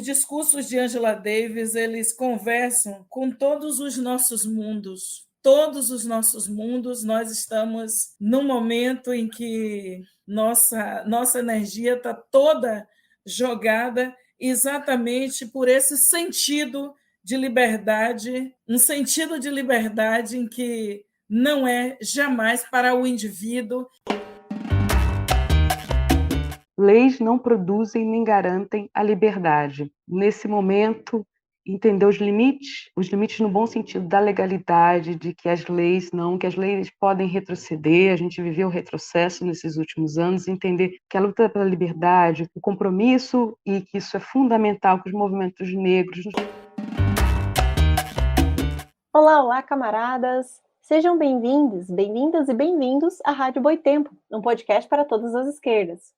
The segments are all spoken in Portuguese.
Os discursos de Angela Davis, eles conversam com todos os nossos mundos. Todos os nossos mundos, nós estamos num momento em que nossa energia está toda jogada exatamente por esse sentido de liberdade, um sentido de liberdade em que não é jamais para o indivíduo. Leis não produzem nem garantem a liberdade. Nesse momento, entender os limites no bom sentido da legalidade, de que as leis podem retroceder, a gente viveu o retrocesso nesses últimos anos, entender que a luta pela liberdade, o compromisso e que isso é fundamental com os movimentos negros. Olá, camaradas! Sejam bem-vindas e bem-vindos à Rádio Boitempo, um podcast para todas as esquerdas.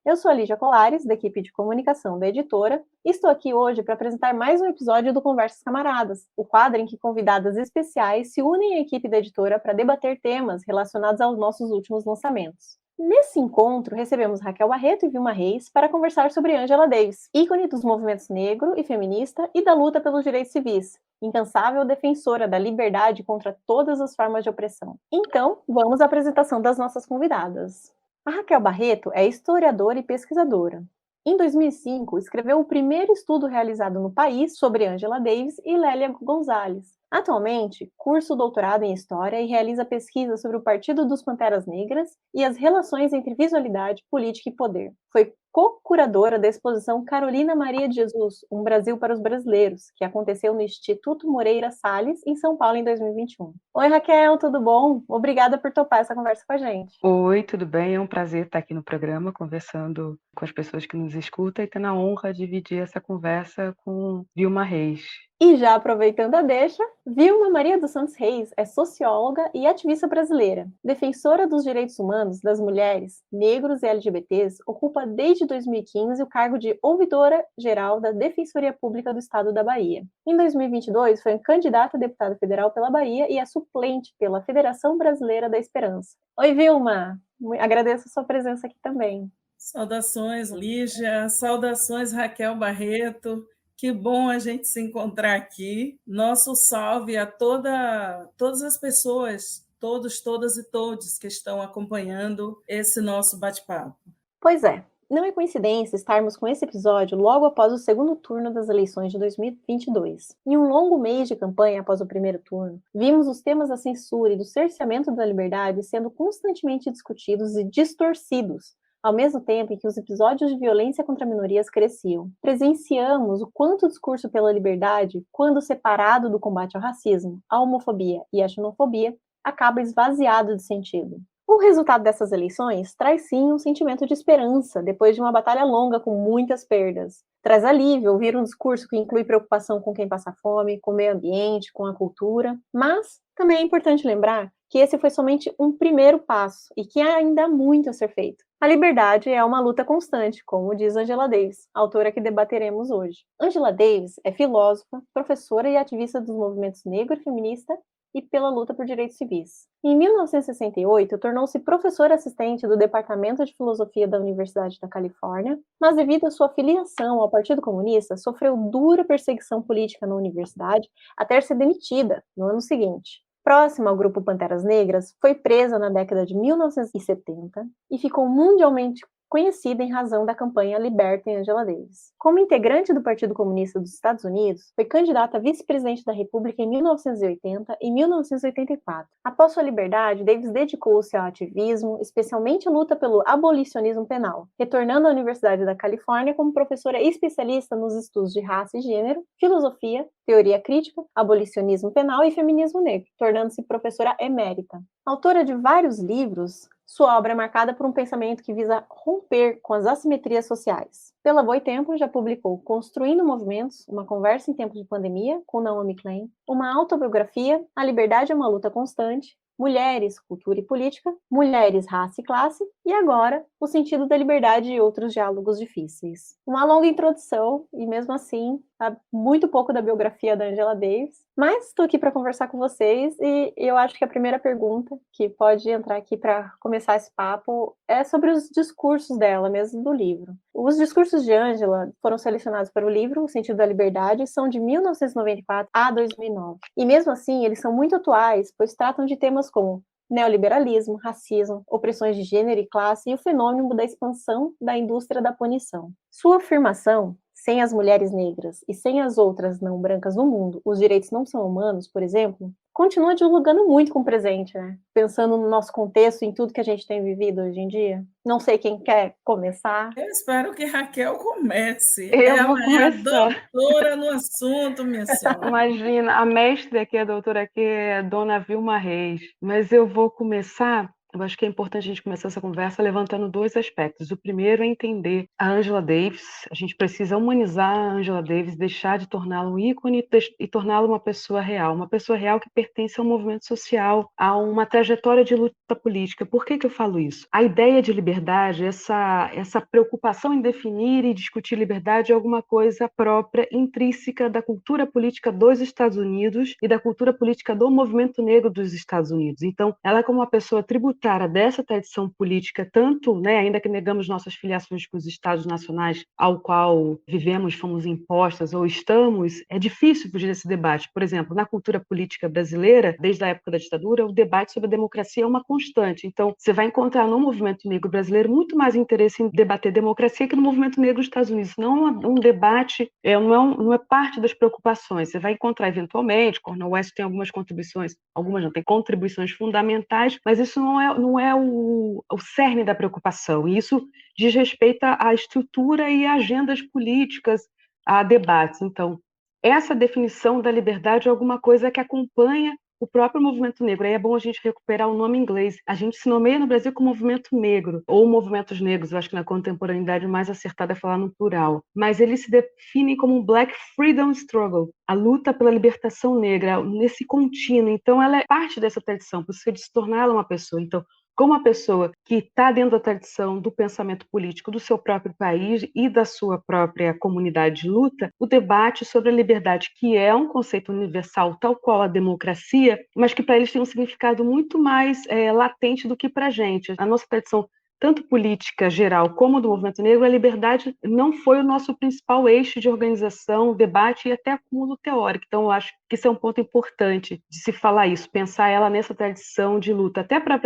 Eu sou a Lígia Colares, da equipe de comunicação da editora, e estou aqui hoje para apresentar mais um episódio do Conversas Camaradas, o quadro em que convidadas especiais se unem à equipe da editora para debater temas relacionados aos nossos últimos lançamentos. Nesse encontro, recebemos Raquel Barreto e Vilma Reis para conversar sobre Angela Davis, ícone dos movimentos negro e feminista e da luta pelos direitos civis, incansável defensora da liberdade contra todas as formas de opressão. Então, vamos à apresentação das nossas convidadas. A Raquel Barreto é historiadora e pesquisadora. Em 2005, escreveu o primeiro estudo realizado no país sobre Angela Davis e Lélia Gonzalez. Atualmente, cursa o doutorado em História e realiza pesquisa sobre o Partido dos Panteras Negras e as relações entre visualidade, política e poder. Foi co-curadora da exposição Carolina Maria de Jesus, Um Brasil para os Brasileiros, que aconteceu no Instituto Moreira Salles, em São Paulo, em 2021. Oi, Raquel, tudo bom? Obrigada por topar essa conversa com a gente. Oi, tudo bem? É um prazer estar aqui no programa, conversando com as pessoas que nos escutam e tendo a honra de dividir essa conversa com Vilma Reis. E já aproveitando a deixa, Vilma Maria dos Santos Reis é socióloga e ativista brasileira. Defensora dos direitos humanos das mulheres, negros e LGBTs, ocupa desde 2015 o cargo de ouvidora-geral da Defensoria Pública do Estado da Bahia. Em 2022, foi candidata a deputada federal pela Bahia e é suplente pela Federação Brasileira da Esperança. Oi, Vilma! Agradeço a sua presença aqui também. Saudações, Lígia. Saudações, Raquel Barreto. Que bom a gente se encontrar aqui. Nosso salve a todas as pessoas, todos, todas e todos que estão acompanhando esse nosso bate-papo. Pois é, não é coincidência estarmos com esse episódio logo após o segundo turno das eleições de 2022. Em um longo mês de campanha após o primeiro turno, vimos os temas da censura e do cerceamento da liberdade sendo constantemente discutidos e distorcidos, ao mesmo tempo em que os episódios de violência contra minorias cresciam. Presenciamos o quanto o discurso pela liberdade, quando separado do combate ao racismo, à homofobia e à xenofobia, acaba esvaziado de sentido. O resultado dessas eleições traz sim um sentimento de esperança, depois de uma batalha longa com muitas perdas. Traz alívio ouvir um discurso que inclui preocupação com quem passa fome, com o meio ambiente, com a cultura, mas também é importante lembrar que esse foi somente um primeiro passo e que ainda há muito a ser feito. A liberdade é uma luta constante, como diz Angela Davis, autora que debateremos hoje. Angela Davis é filósofa, professora e ativista dos movimentos negro e feminista e pela luta por direitos civis. Em 1968, tornou-se professora assistente do Departamento de Filosofia da Universidade da Califórnia, mas devido à sua filiação ao Partido Comunista, sofreu dura perseguição política na universidade até ser demitida no ano seguinte. Próxima ao grupo Panteras Negras, foi presa na década de 1970 e ficou mundialmente conhecida em razão da campanha Libertem Angela Davis. Como integrante do Partido Comunista dos Estados Unidos, foi candidata a vice-presidente da República em 1980 e 1984. Após sua liberdade, Davis dedicou-se ao ativismo, especialmente à luta pelo abolicionismo penal, retornando à Universidade da Califórnia como professora especialista nos estudos de raça e gênero, filosofia, teoria crítica, abolicionismo penal e feminismo negro, tornando-se professora emérita. Autora de vários livros, sua obra é marcada por um pensamento que visa romper com as assimetrias sociais. Pela Boitempo, já publicou Construindo Movimentos, uma conversa em tempos de pandemia, com Naomi Klein, uma autobiografia, A Liberdade é uma Luta Constante, Mulheres, Cultura e Política, Mulheres, Raça e Classe E agora, o sentido da liberdade e outros diálogos difíceis. Uma longa introdução, e mesmo assim, há muito pouco da biografia da Angela Davis, mas estou aqui para conversar com vocês e eu acho que a primeira pergunta que pode entrar aqui para começar esse papo é sobre os discursos dela, mesmo do livro. Os discursos de Angela foram selecionados para o livro O Sentido da Liberdade e são de 1994 a 2009. E mesmo assim, eles são muito atuais, pois tratam de temas como neoliberalismo, racismo, opressões de gênero e classe e o fenômeno da expansão da indústria da punição. Sua afirmação, sem as mulheres negras e sem as outras não brancas no mundo, os direitos não são humanos, por exemplo, continua dialogando muito com o presente, né? Pensando no nosso contexto, em tudo que a gente tem vivido hoje em dia. Não sei quem quer começar. Eu espero que Raquel comece. Eu vou Ela é a começar. doutora no assunto, minha senhora. Imagina, a mestre aqui, a doutora aqui é Dona Vilma Reis. Mas eu vou começar. Eu acho que é importante a gente começar essa conversa levantando dois aspectos. O primeiro é entender a Angela Davis. A gente precisa humanizar a Angela Davis, deixar de torná-la um ícone e torná-la uma pessoa real que pertence a um movimento social, a uma trajetória de luta política. Por que eu falo isso? A ideia de liberdade, essa preocupação em definir e discutir liberdade é alguma coisa própria, intrínseca da cultura política dos Estados Unidos e da cultura política do movimento negro dos Estados Unidos. Então, ela como uma pessoa tributária dessa tradição política, tanto, né, ainda que negamos nossas filiações com os Estados nacionais ao qual vivemos, fomos impostas ou estamos, é difícil fugir desse debate. Por exemplo, na cultura política brasileira, desde a época da ditadura, o debate sobre a democracia é uma constante. Então, você vai encontrar no movimento negro brasileiro muito mais interesse em debater democracia que no movimento negro dos Estados Unidos. Não é um debate, não é parte das preocupações. Você vai encontrar eventualmente, Cornel West tem algumas contribuições, algumas não, tem contribuições fundamentais, mas isso não é o cerne da preocupação. E isso diz respeito à estrutura e a agendas políticas, a debates. Então, essa definição da liberdade é alguma coisa que acompanha o próprio movimento negro. Aí é bom a gente recuperar o nome inglês. A gente se nomeia no Brasil como movimento negro, ou movimentos negros, eu acho que na contemporaneidade o mais acertado é falar no plural. Mas eles se definem como um Black Freedom Struggle, a luta pela libertação negra, nesse contínuo. Então ela é parte dessa tradição, por isso de se tornar ela uma pessoa. Então, como uma pessoa que está dentro da tradição do pensamento político do seu próprio país e da sua própria comunidade de luta, o debate sobre a liberdade, que é um conceito universal, tal qual a democracia, mas que para eles tem um significado muito mais latente do que para a gente. A nossa tradição, tanto política geral como do movimento negro, a liberdade não foi o nosso principal eixo de organização, debate e até acúmulo teórico. Então, eu acho que isso é um ponto importante de se falar isso, pensar ela nessa tradição de luta. Até para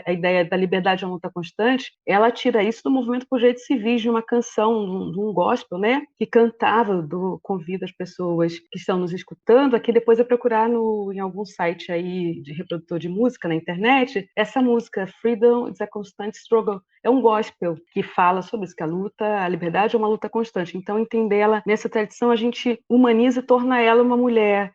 a ideia da liberdade é uma luta constante, ela tira isso do movimento por direitos civis, de uma canção, de um gospel, né, que cantava, convida as pessoas que estão nos escutando aqui depois a procurar em algum site aí de reprodutor de música na internet, essa música, Freedom is a Constant Struggle, é um gospel que fala sobre isso, que a liberdade é uma luta constante. Então, entender ela nessa tradição, a gente humaniza e torna ela uma mulher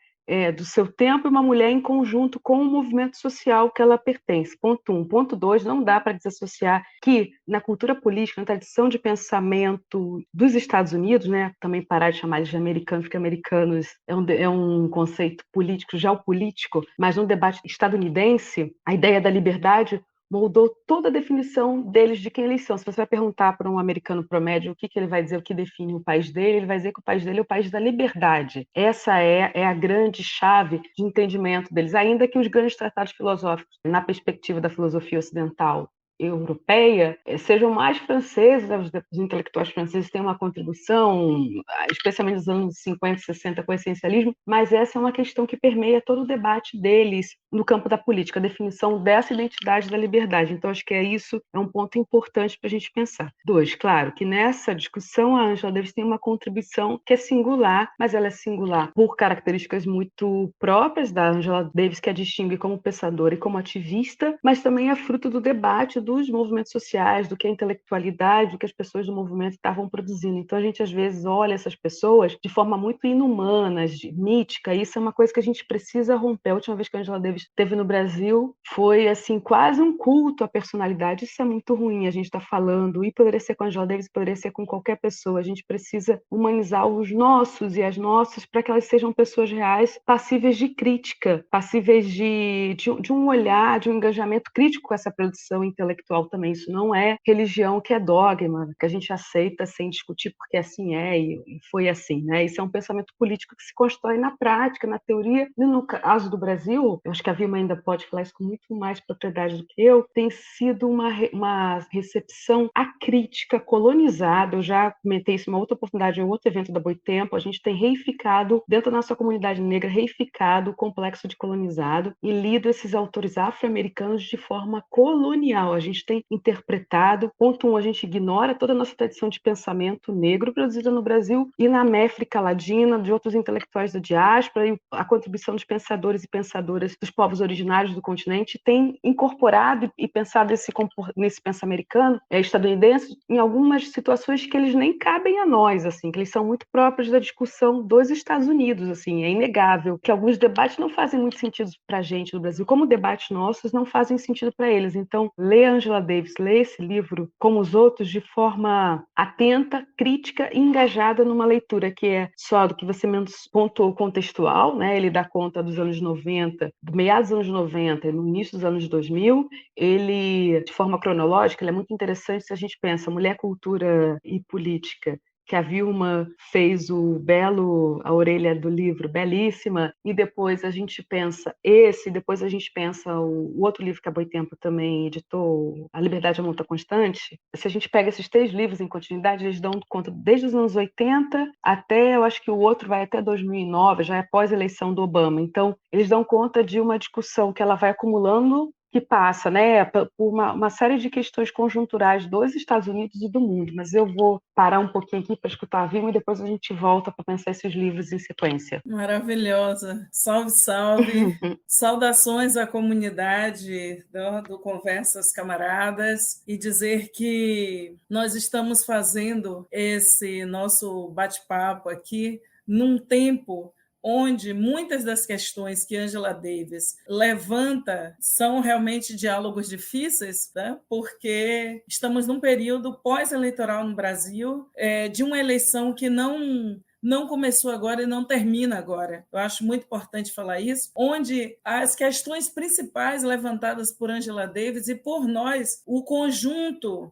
do seu tempo e uma mulher em conjunto com o movimento social que ela pertence. Ponto 1. Ponto 2, não dá para desassociar que na cultura política, na tradição de pensamento dos Estados Unidos, né, também parar de chamar eles de americanos, porque americanos é um conceito político, geopolítico, mas no debate estadunidense, a ideia da liberdade moldou toda a definição deles de quem eles são. Se você vai perguntar para um americano promédio o que ele vai dizer, o que define o país dele, ele vai dizer que o país dele é o país da liberdade. Essa é a grande chave de entendimento deles, ainda que os grandes tratados filosóficos, na perspectiva da filosofia ocidental, europeia, sejam mais franceses, os intelectuais franceses têm uma contribuição, especialmente nos anos 50 e 60, com o essencialismo, mas essa é uma questão que permeia todo o debate deles no campo da política, a definição dessa identidade da liberdade. Então, acho que isso é um ponto importante para a gente pensar. 2, claro, que nessa discussão a Angela Davis tem uma contribuição que é singular, mas ela é singular por características muito próprias da Angela Davis, que a distingue como pensadora e como ativista, mas também é fruto do debate dos movimentos sociais, do que a intelectualidade, do que as pessoas do movimento estavam produzindo. Então a gente às vezes olha essas pessoas de forma muito inumana, mítica, e isso é uma coisa que a gente precisa romper. A última vez que a Angela Davis esteve no Brasil foi assim quase um culto à personalidade. Isso é muito ruim, a gente está falando, e poderia ser com a Angela Davis, poderia ser com qualquer pessoa. A gente precisa humanizar os nossos e as nossas para que elas sejam pessoas reais, passíveis de crítica, passíveis de um olhar, de um engajamento crítico com essa produção intelectual intelectual também. Isso não é religião que é dogma, que a gente aceita sem discutir porque assim é e foi assim, né? Isso é um pensamento político que se constrói na prática, na teoria. E no caso do Brasil, eu acho que a Vilma ainda pode falar isso com muito mais propriedade do que eu, tem sido uma recepção acrítica, colonizada. Eu já comentei isso em uma outra oportunidade, em outro evento da Boitempo. A gente tem reificado, dentro da nossa comunidade negra, reificado o complexo de colonizado e lido esses autores afro-americanos de forma colonial. A gente tem interpretado, ponto um, a gente ignora toda a nossa tradição de pensamento negro produzida no Brasil e na América Latina, de outros intelectuais da diáspora, e a contribuição dos pensadores e pensadoras dos povos originários do continente tem incorporado e pensado nesse pensamento americano, estadunidense, em algumas situações que eles nem cabem a nós, assim, que eles são muito próprios da discussão dos Estados Unidos, assim, é inegável que alguns debates não fazem muito sentido para a gente no Brasil, como debates nossos não fazem sentido para eles. Então, lê Angela Davis, lê esse livro, como os outros, de forma atenta, crítica e engajada numa leitura que é só do que você menos pontuou contextual, né? Ele dá conta dos anos 90, do meados dos anos 90 e no início dos anos 2000, ele, de forma cronológica, ele é muito interessante se a gente pensa mulher, cultura e política, que a Vilma fez a orelha do livro, belíssima, e depois a gente pensa depois a gente pensa o outro livro que a Boitempo também editou, A Liberdade é uma Luta Constante. Se a gente pega esses 3 livros em continuidade, eles dão conta desde os anos 80 até, eu acho que o outro vai até 2009, já é pós-eleição do Obama. Então, eles dão conta de uma discussão que ela vai acumulando, que passa, né, por uma série de questões conjunturais dos Estados Unidos e do mundo. Mas eu vou parar um pouquinho aqui para escutar a Vilma e depois a gente volta para pensar esses livros em sequência. Maravilhosa. Salve, salve. Saudações à comunidade do Conversas Camaradas e dizer que nós estamos fazendo esse nosso bate-papo aqui num tempo onde muitas das questões que Angela Davis levanta são realmente diálogos difíceis, né? Porque estamos num período pós-eleitoral no Brasil, de uma eleição que não começou agora e não termina agora. Eu acho muito importante falar isso, onde as questões principais levantadas por Angela Davis e por nós, o conjunto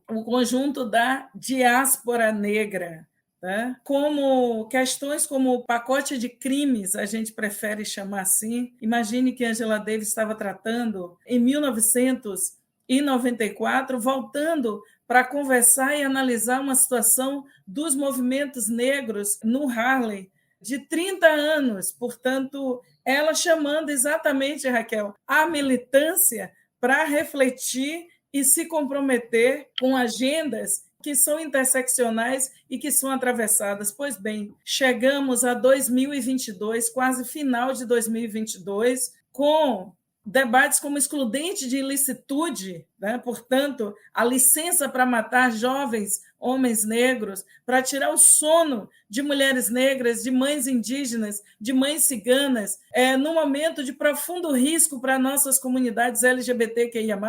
da diáspora negra, né? Como questões como o pacote de crimes, a gente prefere chamar assim. Imagine que Angela Davis estava tratando em 1994, voltando para conversar e analisar uma situação dos movimentos negros no Harlem de 30 anos. Portanto, ela chamando exatamente, Raquel, a militância para refletir e se comprometer com agendas que são interseccionais e que são atravessadas. Pois bem, chegamos a 2022, quase final de 2022, com debates como excludente de ilicitude, né? Portanto, a licença para matar jovens homens negros, para tirar o sono de mulheres negras, de mães indígenas, de mães ciganas, num momento de profundo risco para nossas comunidades LGBTQIA+,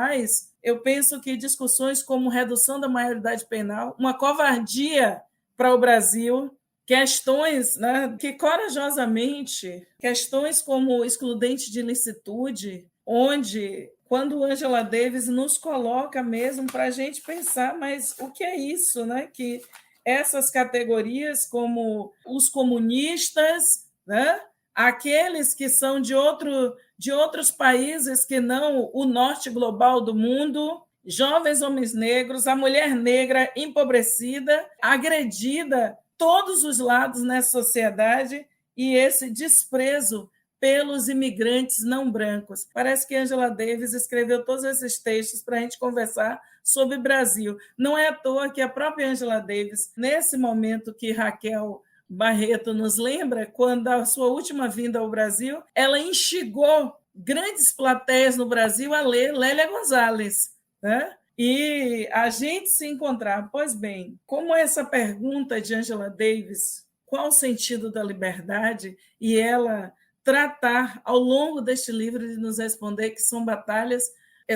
eu penso que discussões como redução da maioridade penal, uma covardia para o Brasil, questões, né, que corajosamente, questões como excludente de ilicitude, onde, quando Angela Davis nos coloca mesmo para a gente pensar, mas o que é isso, né? Que essas categorias como os comunistas, né? Aqueles que são de outros países que não o norte global do mundo, jovens homens negros, a mulher negra empobrecida, agredida, todos os lados nessa sociedade, e esse desprezo pelos imigrantes não brancos. Parece que Angela Davis escreveu todos esses textos para a gente conversar sobre o Brasil. Não é à toa que a própria Angela Davis, nesse momento que Raquel Barreto nos lembra, quando a sua última vinda ao Brasil, ela instigou grandes plateias no Brasil a ler Lélia Gonzalez, né? E a gente se encontrar. Pois bem, como essa pergunta de Angela Davis, qual o sentido da liberdade, e ela tratar ao longo deste livro de nos responder que são batalhas,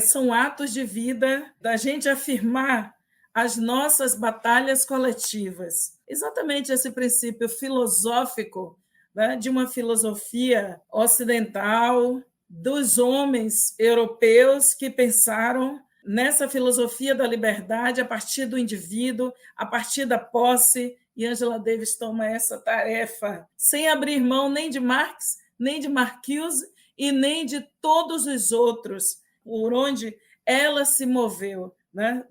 são atos de vida, da gente afirmar as nossas batalhas coletivas. Exatamente esse princípio filosófico, né, de uma filosofia ocidental, dos homens europeus que pensaram nessa filosofia da liberdade, a partir do indivíduo, a partir da posse, e Angela Davis toma essa tarefa sem abrir mão nem de Marx, nem de Marcuse e nem de todos os outros por onde ela se moveu, né?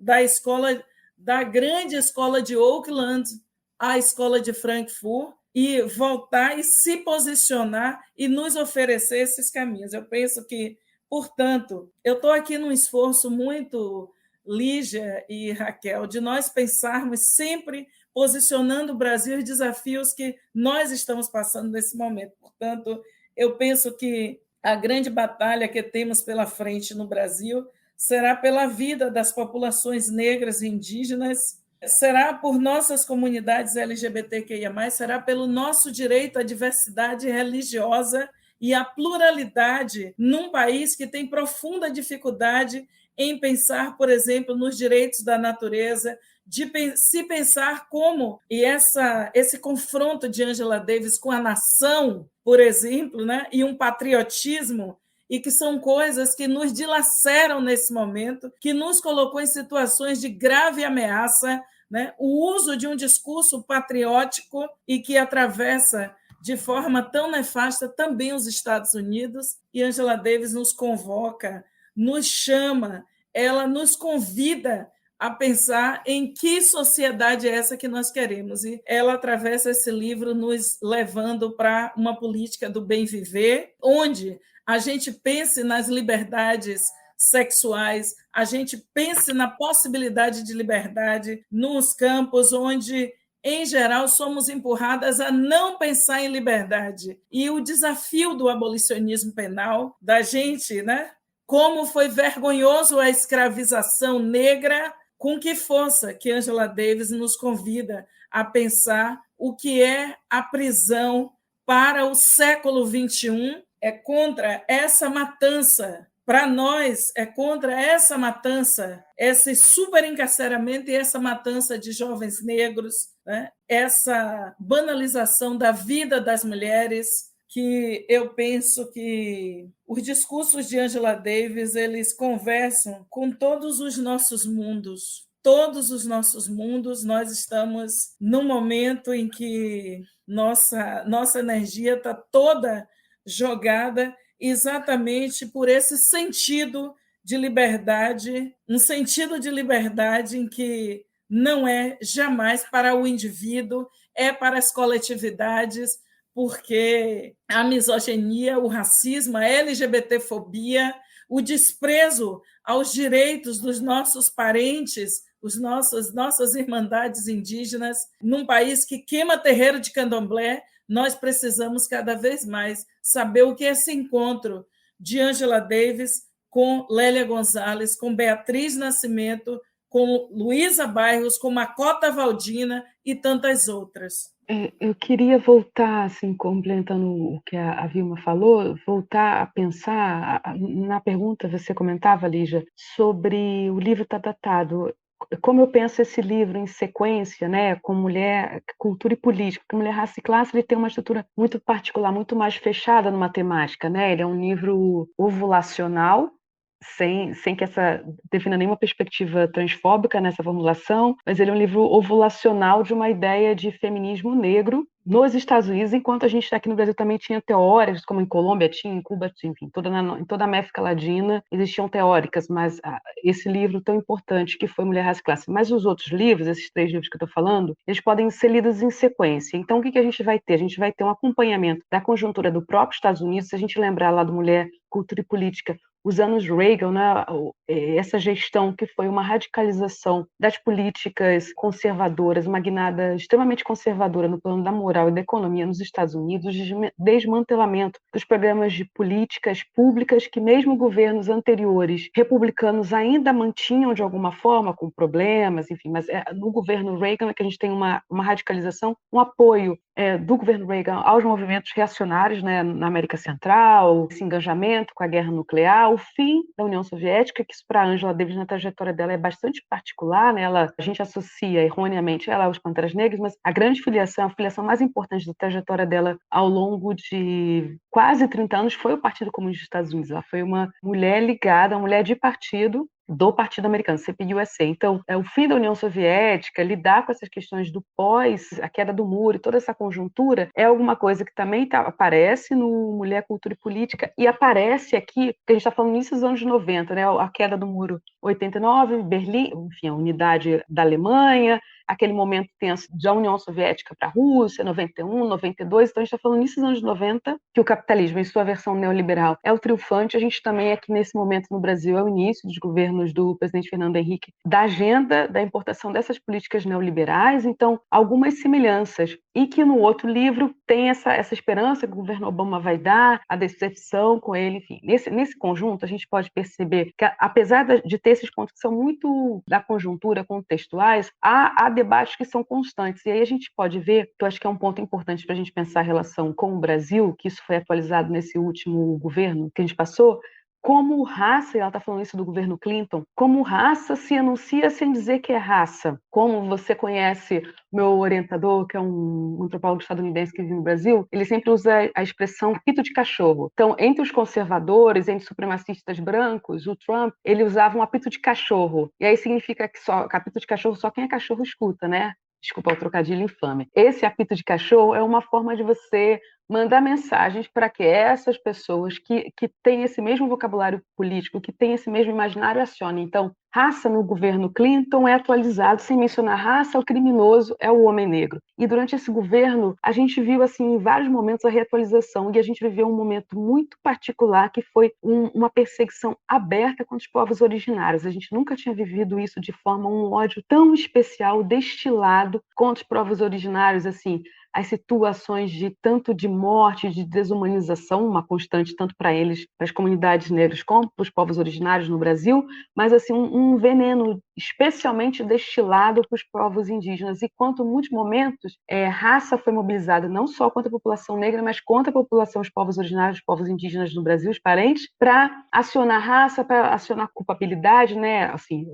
Da grande escola de Oakland à escola de Frankfurt, e voltar e se posicionar e nos oferecer esses caminhos. Eu penso que, portanto, eu estou aqui num esforço muito, Lígia e Raquel, de nós pensarmos sempre posicionando o Brasil e desafios que nós estamos passando nesse momento. Portanto, eu penso que a grande batalha que temos pela frente no Brasil será pela vida das populações negras e indígenas, será por nossas comunidades LGBTQIA+, será pelo nosso direito à diversidade religiosa e à pluralidade num país que tem profunda dificuldade em pensar, por exemplo, nos direitos da natureza, de se pensar como, e esse confronto de Angela Davis com a nação, por exemplo, né, e um patriotismo, e que são coisas que nos dilaceram nesse momento, que nos colocou em situações de grave ameaça, né, o uso de um discurso patriótico e que atravessa de forma tão nefasta também os Estados Unidos, e Angela Davis nos convoca, nos chama, ela nos convida a pensar em que sociedade é essa que nós queremos. E ela atravessa esse livro nos levando para uma política do bem viver, onde a gente pense nas liberdades sexuais, a gente pense na possibilidade de liberdade nos campos onde, em geral, somos empurradas a não pensar em liberdade. E o desafio do abolicionismo penal, da gente, né? Como foi vergonhoso a escravização negra, com que força que Angela Davis nos convida a pensar o que é a prisão para o século XXI, é contra essa matança. Para nós, é contra essa matança, esse superencarceramento e essa matança de jovens negros, né? Essa banalização da vida das mulheres, que eu penso que os discursos de Angela Davis, eles conversam com todos os nossos mundos. Todos os nossos mundos, nós estamos num momento em que nossa energia está toda jogada exatamente por esse sentido de liberdade, um sentido de liberdade em que não é jamais para o indivíduo, é para as coletividades, porque a misoginia, o racismo, a LGBTfobia, o desprezo aos direitos dos nossos parentes, nossas irmandades indígenas, num país que queima terreiro de candomblé, nós precisamos cada vez mais saber o que é esse encontro de Angela Davis com Lélia Gonzalez, com Beatriz Nascimento, com Luísa Bairros, com Macota Valdina e tantas outras. Eu queria voltar, assim, complementando o que a Vilma falou, voltar a pensar, na pergunta você comentava, Lígia, sobre o livro está datado. Como eu penso esse livro em sequência, né, com mulher, cultura e política, porque Mulher, Raça e Classe ele tem uma estrutura muito particular, muito mais fechada numa temática, né? Ele é um livro ovulacional, sem que essa defina nenhuma perspectiva transfóbica nessa formulação, mas ele é um livro ovulacional de uma ideia de feminismo negro nos Estados Unidos, enquanto a gente aqui no Brasil também tinha teóricas, como em Colômbia tinha, em Cuba tinha, enfim, em toda a América Latina existiam teóricas, mas esse livro tão importante que foi Mulher, Raça e Classe, mas os outros livros, esses 3 livros que eu estou falando, eles podem ser lidos em sequência. Então, o que a gente vai ter? A gente vai ter um acompanhamento da conjuntura do próprio Estados Unidos, se a gente lembrar lá do Mulher, Cultura e Política, os anos Reagan, né, essa gestão que foi uma radicalização das políticas conservadoras, uma guinada extremamente conservadora no plano da moral e da economia nos Estados Unidos, o desmantelamento dos programas de políticas públicas que mesmo governos anteriores republicanos ainda mantinham de alguma forma, com problemas, enfim, mas no governo Reagan é que a gente tem uma radicalização, um apoio do governo Reagan aos movimentos reacionários, né, na América Central, esse engajamento com a guerra nuclear, o fim da União Soviética, que isso para Angela Davis na trajetória dela é bastante particular, né? A gente associa erroneamente ela aos Panteras Negras, mas a grande filiação, a filiação mais importante da trajetória dela ao longo de quase 30 anos foi o Partido Comunista dos Estados Unidos. Ela foi uma mulher ligada, uma mulher de partido, do Partido Americano, CPUSA. Então, o fim da União Soviética, lidar com essas questões do pós, a queda do muro e toda essa conjuntura, é alguma coisa que também aparece no Mulher, Cultura e Política e aparece aqui, porque a gente está falando nisso dos anos 90, né? A queda do muro 89, Berlim, enfim, a unidade da Alemanha, aquele momento tenso da União Soviética para a Rússia, 91, 92, então a gente está falando nesses anos 90, que o capitalismo, em sua versão neoliberal, é o triunfante. A gente também aqui nesse momento no Brasil é o início dos governos do presidente Fernando Henrique, da agenda da importação dessas políticas neoliberais, então algumas semelhanças, e que no outro livro tem essa esperança que o governo Obama vai dar, a decepção com ele, enfim. Nesse conjunto, a gente pode perceber que, apesar de ter esses pontos que são muito da conjuntura, contextuais, há debates que são constantes. E aí a gente pode ver, que eu acho que é um ponto importante para a gente pensar a relação com o Brasil, que isso foi atualizado nesse último governo que a gente passou, como raça, e ela está falando isso do governo Clinton, como raça se anuncia sem dizer que é raça. Como você conhece meu orientador, que é um antropólogo estadunidense que vive no Brasil, ele sempre usa a expressão pito de cachorro. Então, entre os conservadores, entre os supremacistas brancos, o Trump, ele usava um apito de cachorro. E aí significa que apito de cachorro só quem é cachorro escuta, né? Desculpa o trocadilho infame. Esse apito de cachorro é uma forma de você mandar mensagens para que essas pessoas que têm esse mesmo vocabulário político, que têm esse mesmo imaginário, acionem. Então, raça no governo Clinton é atualizado sem mencionar raça, o criminoso é o homem negro. E durante esse governo, a gente viu assim, em vários momentos a reatualização, e a gente viveu um momento muito particular que foi uma perseguição aberta contra os povos originários. A gente nunca tinha vivido isso de forma, um ódio tão especial, destilado contra os povos originários, assim, as situações de tanto de morte, de desumanização, uma constante tanto para eles, para as comunidades negras, como para os povos originários no Brasil, mas assim um veneno especialmente destilado para os povos indígenas. E quanto em muitos momentos raça foi mobilizada não só contra a população negra, mas contra a população, os povos originários, os povos indígenas no Brasil, os parentes, para acionar raça, para acionar culpabilidade, né? Assim,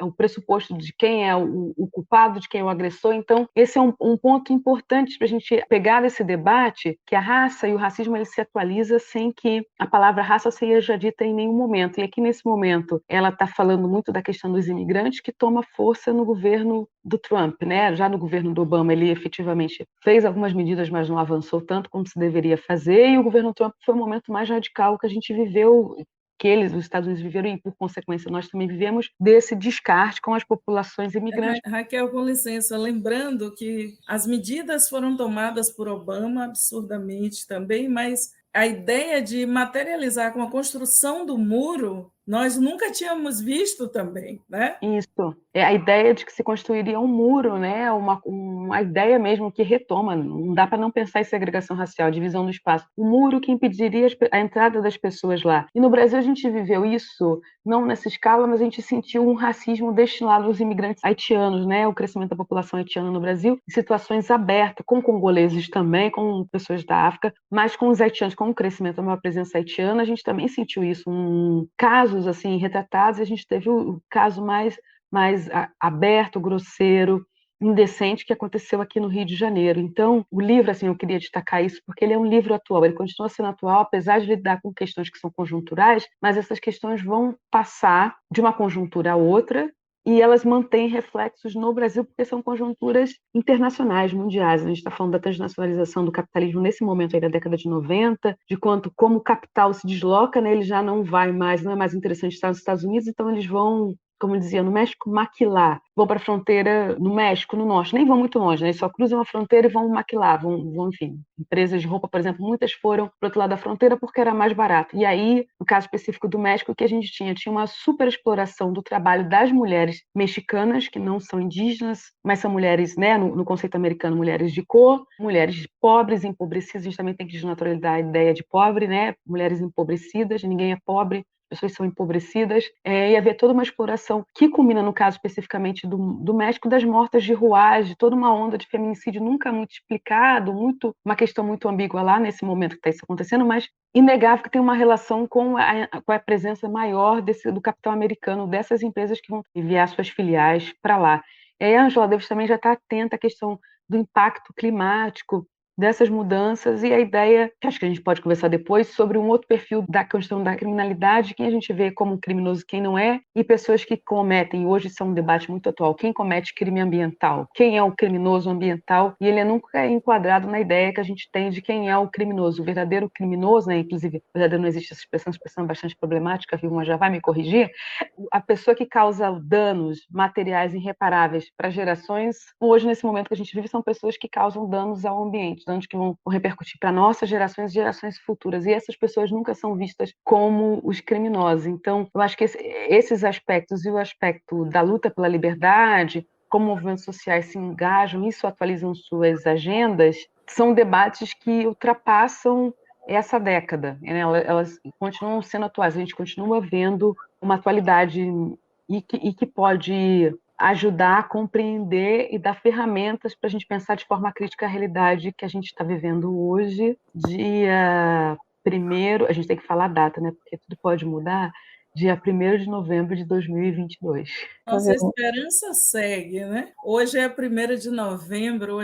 o pressuposto de quem é o culpado, de quem é o agressor. Então, esse é um ponto importante para a gente pegar esse debate, que a raça e o racismo ele se atualiza sem que a palavra raça seja dita em nenhum momento. E aqui nesse momento ela está falando muito da questão dos imigrantes, que toma força no governo do Trump, né? Já no governo do Obama ele efetivamente fez algumas medidas, mas não avançou tanto como se deveria fazer, e o governo Trump foi o momento mais radical que a gente viveu, que os Estados Unidos viveram, e por consequência nós também vivemos, desse descarte com as populações imigrantes. Raquel, com licença, lembrando que as medidas foram tomadas por Obama absurdamente também, mas a ideia de materializar com a construção do muro, nós nunca tínhamos visto também, né? Isso. É a ideia de que se construiria um muro, né? Uma ideia mesmo que retoma. Não dá para não pensar em segregação racial, divisão do espaço. Um muro que impediria a entrada das pessoas lá. E no Brasil a gente viveu isso, não nessa escala, mas a gente sentiu um racismo destinado aos imigrantes haitianos, né? O crescimento da população haitiana no Brasil, em situações abertas, com congoleses também, com pessoas da África, mas com os haitianos, com o crescimento da maior presença haitiana, a gente também sentiu isso. Casos assim retratados, a gente teve o caso mais aberto, grosseiro, indecente que aconteceu aqui no Rio de Janeiro. Então, o livro, assim, eu queria destacar isso porque ele é um livro atual, ele continua sendo atual, apesar de lidar com questões que são conjunturais, mas essas questões vão passar de uma conjuntura a outra e elas mantêm reflexos no Brasil porque são conjunturas internacionais, mundiais. A gente está falando da transnacionalização do capitalismo nesse momento aí da década de 90, de como o capital se desloca, né? Ele já não vai mais, não é mais interessante estar nos Estados Unidos, então eles vão, como dizia, no México, maquilar. Vão para a fronteira no México, no norte, nem vão muito longe, né? Eles só cruzam a fronteira e vão maquilar, vão, enfim. Empresas de roupa, por exemplo, muitas foram para o outro lado da fronteira porque era mais barato. E aí, no caso específico do México, o que a gente tinha uma super exploração do trabalho das mulheres mexicanas, que não são indígenas, mas são mulheres, né, no conceito americano, mulheres de cor, mulheres pobres, empobrecidas. A gente também tem que desnaturalizar a ideia de pobre, né? Mulheres empobrecidas, ninguém é pobre, pessoas são empobrecidas, e haver toda uma exploração que culmina, no caso especificamente do México, das mortas de Ruage, toda uma onda de feminicídio nunca muito explicado, uma questão muito ambígua lá nesse momento que está isso acontecendo, mas inegável que tem uma relação com a presença maior do capital americano, dessas empresas que vão enviar suas filiais para lá. E aí a Angela Davis também já está atenta à questão do impacto climático, dessas mudanças e a ideia, que acho que a gente pode conversar depois, sobre um outro perfil da questão da criminalidade, quem a gente vê como criminoso e quem não é, e pessoas que cometem, hoje isso é um debate muito atual, quem comete crime ambiental, quem é o criminoso ambiental, e ele nunca é enquadrado na ideia que a gente tem de quem é o criminoso, o verdadeiro criminoso, né? Inclusive, verdadeiro não existe essa expressão é bastante problemática, a Vilma já vai me corrigir, a pessoa que causa danos materiais irreparáveis para gerações, hoje, nesse momento que a gente vive, são pessoas que causam danos ao ambiente, danos que vão repercutir para nossas gerações e gerações futuras. E essas pessoas nunca são vistas como os criminosos. Então, eu acho que esses aspectos e o aspecto da luta pela liberdade, como movimentos sociais se engajam, isso atualizam suas agendas, são debates que ultrapassam essa década. Né? Elas continuam sendo atuais, a gente continua vendo uma atualidade e que pode ajudar a compreender e dar ferramentas para a gente pensar de forma crítica a realidade que a gente está vivendo hoje, dia 1º, a gente tem que falar a data, né? Porque tudo pode mudar, dia 1º de novembro de 2022. Nossa esperança segue, né? Hoje é 1º de novembro,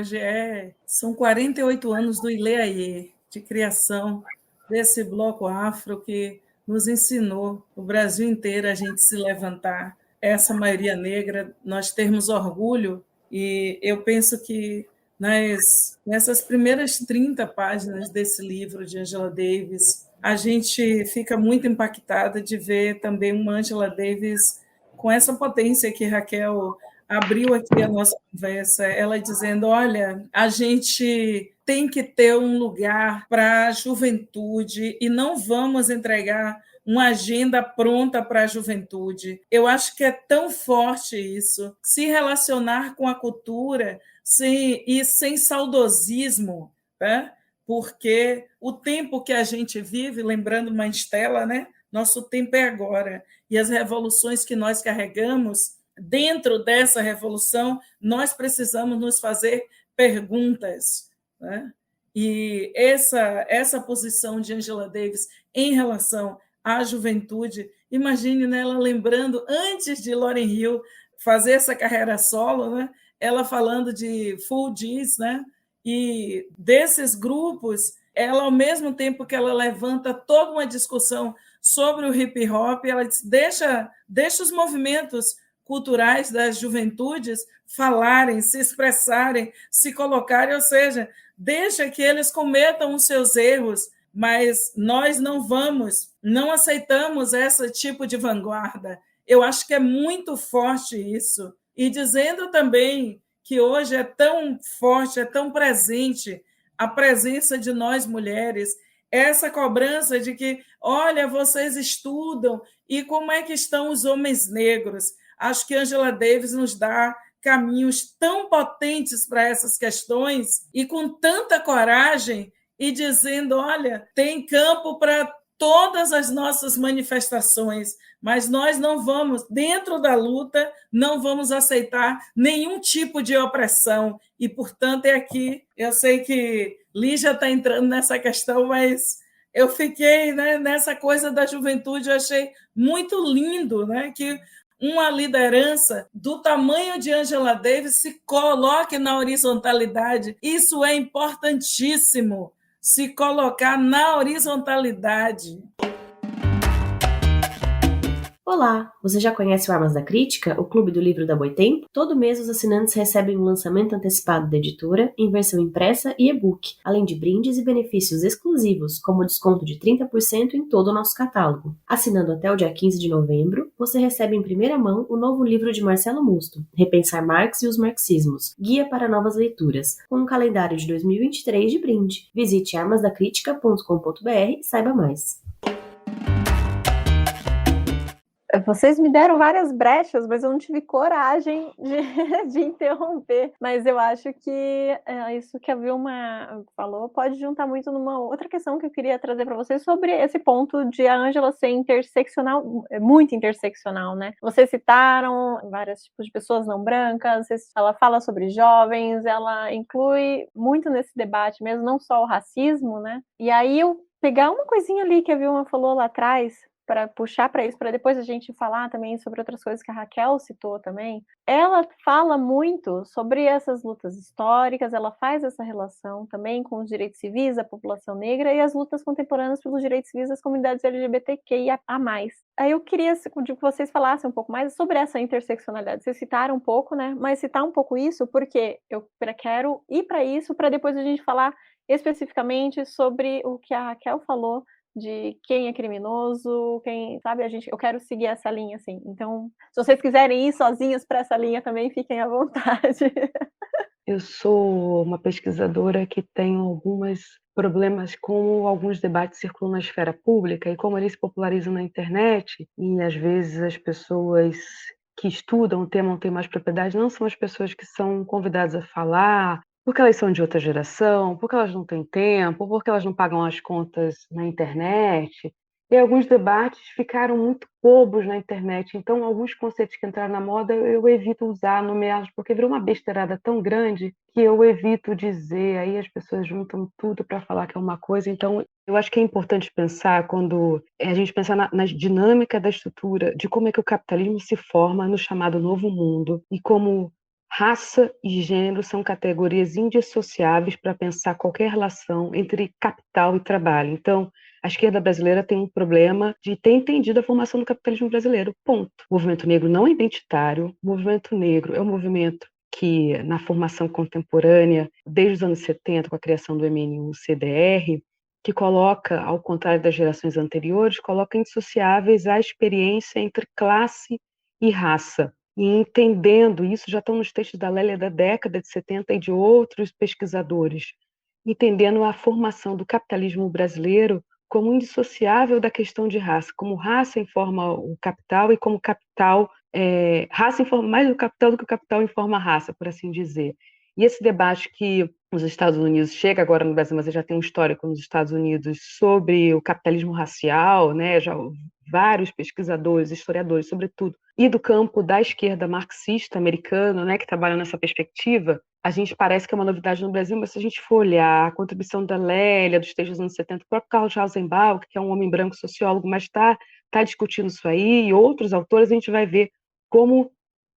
são 48 anos do Ileaie, de criação desse bloco afro que nos ensinou, o Brasil inteiro, a gente se levantar, essa maioria negra, nós termos orgulho, e eu penso que nessas primeiras 30 páginas desse livro de Angela Davis, a gente fica muito impactada de ver também uma Angela Davis com essa potência que Raquel abriu aqui a nossa conversa, ela dizendo, olha, a gente tem que ter um lugar para a juventude e não vamos entregar uma agenda pronta para a juventude. Eu acho que é tão forte isso, se relacionar com a cultura sem saudosismo, né? Porque o tempo que a gente vive, lembrando Mãe Stella, né? Nosso tempo é agora. E as revoluções que nós carregamos, dentro dessa revolução, nós precisamos nos fazer perguntas, né? E essa posição de Angela Davis em relação à juventude, imagine, né, ela lembrando, antes de Lauryn Hill fazer essa carreira solo, né, ela falando de Full G's, né, e desses grupos, ela, ao mesmo tempo que ela levanta toda uma discussão sobre o hip hop, ela diz, deixa os movimentos culturais das juventudes falarem, se expressarem, se colocarem, ou seja, deixa que eles cometam os seus erros, mas nós não aceitamos esse tipo de vanguarda. Eu acho que é muito forte isso. E dizendo também que hoje é tão forte, é tão presente a presença de nós mulheres, essa cobrança de que, olha, vocês estudam, e como é que estão os homens negros? Acho que Angela Davis nos dá caminhos tão potentes para essas questões e com tanta coragem e dizendo, olha, tem campo para todas as nossas manifestações, mas nós não vamos, dentro da luta, não vamos aceitar nenhum tipo de opressão. E, portanto, é aqui, eu sei que Lígia está entrando nessa questão, mas eu fiquei, né, nessa coisa da juventude, eu achei muito lindo, né, que uma liderança do tamanho de Angela Davis se coloque na horizontalidade. Isso é importantíssimo, se colocar na horizontalidade. Olá, você já conhece o Armas da Crítica, o clube do livro da Boitempo? Todo mês os assinantes recebem um lançamento antecipado da editora, em versão impressa e e-book, além de brindes e benefícios exclusivos, como desconto de 30% em todo o nosso catálogo. Assinando até o dia 15 de novembro, você recebe em primeira mão o novo livro de Marcelo Musto, Repensar Marx e os Marxismos, Guia para Novas Leituras, com um calendário de 2023 de brinde. Visite armasdacritica.com.br e saiba mais. Vocês me deram várias brechas, mas eu não tive coragem de interromper. Mas eu acho que isso que a Vilma falou pode juntar muito numa outra questão que eu queria trazer para vocês sobre esse ponto de a Angela ser interseccional, muito interseccional, né? Vocês citaram vários tipos de pessoas não brancas, ela fala sobre jovens, ela inclui muito nesse debate mesmo, não só o racismo, né? E aí eu pegar uma coisinha ali que a Vilma falou lá atrás, para puxar para isso, para depois a gente falar também sobre outras coisas que a Raquel citou também, ela fala muito sobre essas lutas históricas, ela faz essa relação também com os direitos civis, a população negra e as lutas contemporâneas pelos direitos civis das comunidades LGBTQIA+. Aí eu queria que vocês falassem um pouco mais sobre essa interseccionalidade. Vocês citaram um pouco, né? Mas citar um pouco isso, porque eu quero ir para isso, para depois a gente falar especificamente sobre o que a Raquel falou, de quem é criminoso, quem, sabe, eu quero seguir essa linha, assim. Então, se vocês quiserem ir sozinhos para essa linha também, fiquem à vontade. Eu sou uma pesquisadora que tem alguns problemas com alguns debates que circulam na esfera pública e como eles se popularizam na internet e às vezes as pessoas que estudam o tema, não têm mais propriedade, não são as pessoas que são convidadas a falar, porque elas são de outra geração, porque elas não têm tempo, porque elas não pagam as contas na internet. E alguns debates ficaram muito bobos na internet, então alguns conceitos que entraram na moda eu evito usar, nomeá-los, porque virou uma besteirada tão grande que eu evito dizer, aí as pessoas juntam tudo para falar que é uma coisa, então eu acho que é importante pensar quando a gente pensar na dinâmica da estrutura, de como é que o capitalismo se forma no chamado Novo Mundo e como raça e gênero são categorias indissociáveis para pensar qualquer relação entre capital e trabalho. Então, a esquerda brasileira tem um problema de ter entendido a formação do capitalismo brasileiro, ponto. O movimento negro não é identitário, o movimento negro é um movimento que, na formação contemporânea, desde os anos 70, com a criação do MNU-CDR, que coloca, ao contrário das gerações anteriores, coloca indissociáveis a experiência entre classe e raça. E entendendo isso, já estão nos textos da Lélia da década de 70 e de outros pesquisadores, entendendo a formação do capitalismo brasileiro como indissociável da questão de raça, como raça informa o capital e como capital, raça informa mais o capital do que o capital informa a raça, por assim dizer. E esse debate que os Estados Unidos chega agora no Brasil, mas já tem um histórico nos Estados Unidos sobre o capitalismo racial, né? Já vários pesquisadores, historiadores, sobretudo, e do campo da esquerda marxista americana, né, que trabalham nessa perspectiva, a gente parece que é uma novidade no Brasil, mas se a gente for olhar a contribuição da Lélia, dos textos dos anos 70, o próprio Carlos Rosenbaum, que é um homem branco sociólogo, mas está discutindo isso aí, e outros autores, a gente vai ver como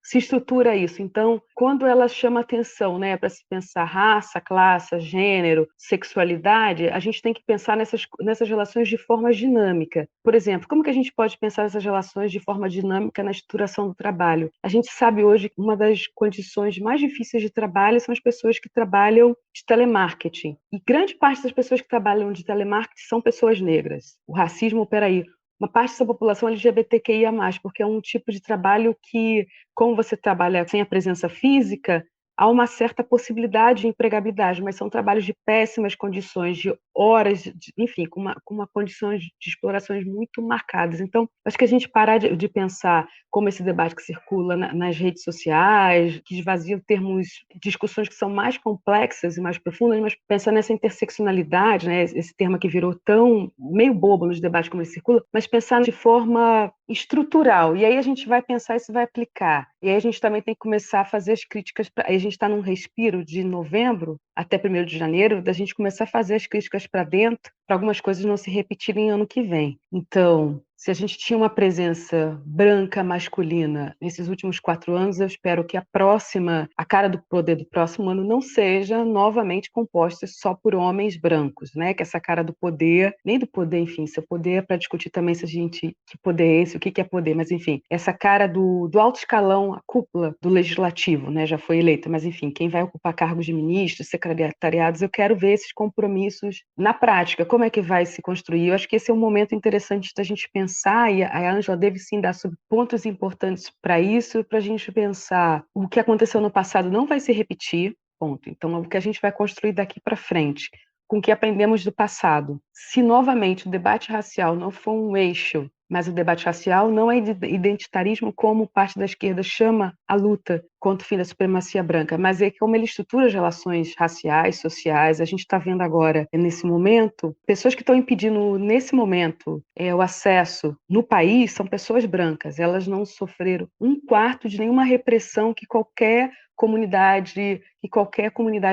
se estrutura isso. Então, quando ela chama atenção, né, para se pensar raça, classe, gênero, sexualidade, a gente tem que pensar nessas relações de forma dinâmica. Por exemplo, como que a gente pode pensar essas relações de forma dinâmica na estruturação do trabalho? A gente sabe hoje que uma das condições mais difíceis de trabalho são as pessoas que trabalham de telemarketing. E grande parte das pessoas que trabalham de telemarketing são pessoas negras. O racismo opera aí. Uma parte dessa população LGBTQIA+, porque é um tipo de trabalho que, como você trabalha sem a presença física, há uma certa possibilidade de empregabilidade, mas são trabalhos de péssimas condições, de horas, enfim, com uma condições de explorações muito marcadas. Então, acho que a gente parar de pensar como esse debate que circula nas redes sociais, que esvazia termos, discussões que são mais complexas e mais profundas, mas pensar nessa interseccionalidade, né, esse termo que virou tão meio bobo nos debates como ele circula, mas pensar de forma estrutural. E aí a gente vai pensar e se vai aplicar. E aí a gente também tem que começar a fazer as críticas. Aí a gente está num respiro de novembro até 1º de janeiro, da gente começar a fazer as críticas para dentro, para algumas coisas não se repetirem ano que vem. Então, se a gente tinha uma presença branca masculina nesses últimos 4 anos, eu espero que a cara do poder do próximo ano não seja novamente composta só por homens brancos, né? Que essa cara do poder, nem do poder, enfim, seu poder é para discutir também se a gente, que poder é esse, o que é poder, mas enfim, essa cara do alto escalão, a cúpula do legislativo, né? Já foi eleita, mas enfim, quem vai ocupar cargos de ministros, secretariados, eu quero ver esses compromissos na prática, como é que vai se construir. Eu acho que esse é um momento interessante da gente pensar, e a Ângela deve sim dar pontos importantes para isso, para a gente pensar o que aconteceu no passado não vai se repetir, ponto. Então, o que a gente vai construir daqui para frente, com o que aprendemos do passado. Se novamente o debate racial não for um eixo, mas o debate racial não é identitarismo como parte da esquerda chama a luta contra o fim da supremacia branca, mas é como ele estrutura as relações raciais, sociais. A gente está vendo agora, nesse momento, pessoas que estão impedindo, nesse momento, o acesso no país são pessoas brancas. Elas não sofreram 1/4 de nenhuma repressão que qualquer comunidade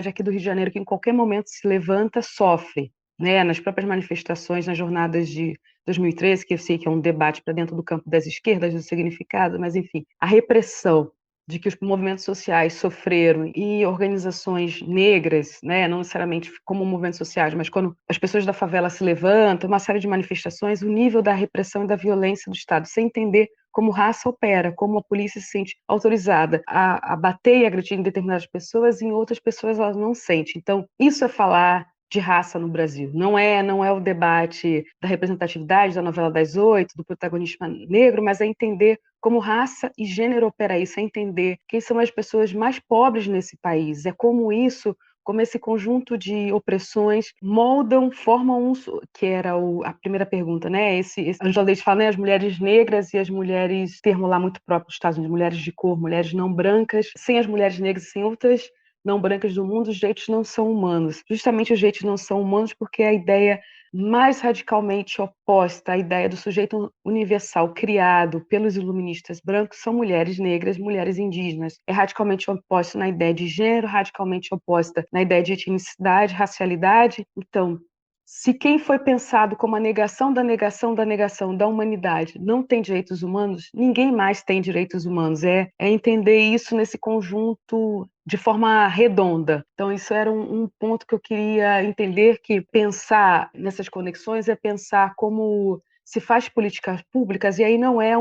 aqui do Rio de Janeiro, que em qualquer momento se levanta, sofre, né? Nas próprias manifestações, nas jornadas de 2013, que eu sei que é um debate para dentro do campo das esquerdas, do significado, mas, enfim, a repressão de que os movimentos sociais sofreram e organizações negras, né, não necessariamente como movimentos sociais, mas quando as pessoas da favela se levantam, uma série de manifestações, o nível da repressão e da violência do Estado, sem entender como raça opera, como a polícia se sente autorizada a bater e agredir em determinadas pessoas e em outras pessoas ela não sente. Então, isso é falar de raça no Brasil. Não é o debate da representatividade da novela das 8, do protagonismo negro, mas é entender como raça e gênero opera isso, é entender quem são as pessoas mais pobres nesse país, é como esse conjunto de opressões moldam, formam que era a primeira pergunta, né? Angela Davis fala, né? As mulheres negras e as mulheres, termo lá muito próprio dos Estados Unidos, mulheres de cor, mulheres não brancas, sem as mulheres negras e sem outras não brancas do mundo, os direitos não são humanos. Justamente os direitos não são humanos porque a ideia mais radicalmente oposta à ideia do sujeito universal criado pelos iluministas brancos são mulheres negras, mulheres indígenas. É radicalmente oposta na ideia de gênero, radicalmente oposta na ideia de etnicidade, racialidade. Então, se quem foi pensado como a negação da negação da negação da humanidade não tem direitos humanos, ninguém mais tem direitos humanos. É entender isso nesse conjunto de forma redonda. Então, isso era um ponto que eu queria entender, que pensar nessas conexões é pensar como se faz políticas públicas, e aí não é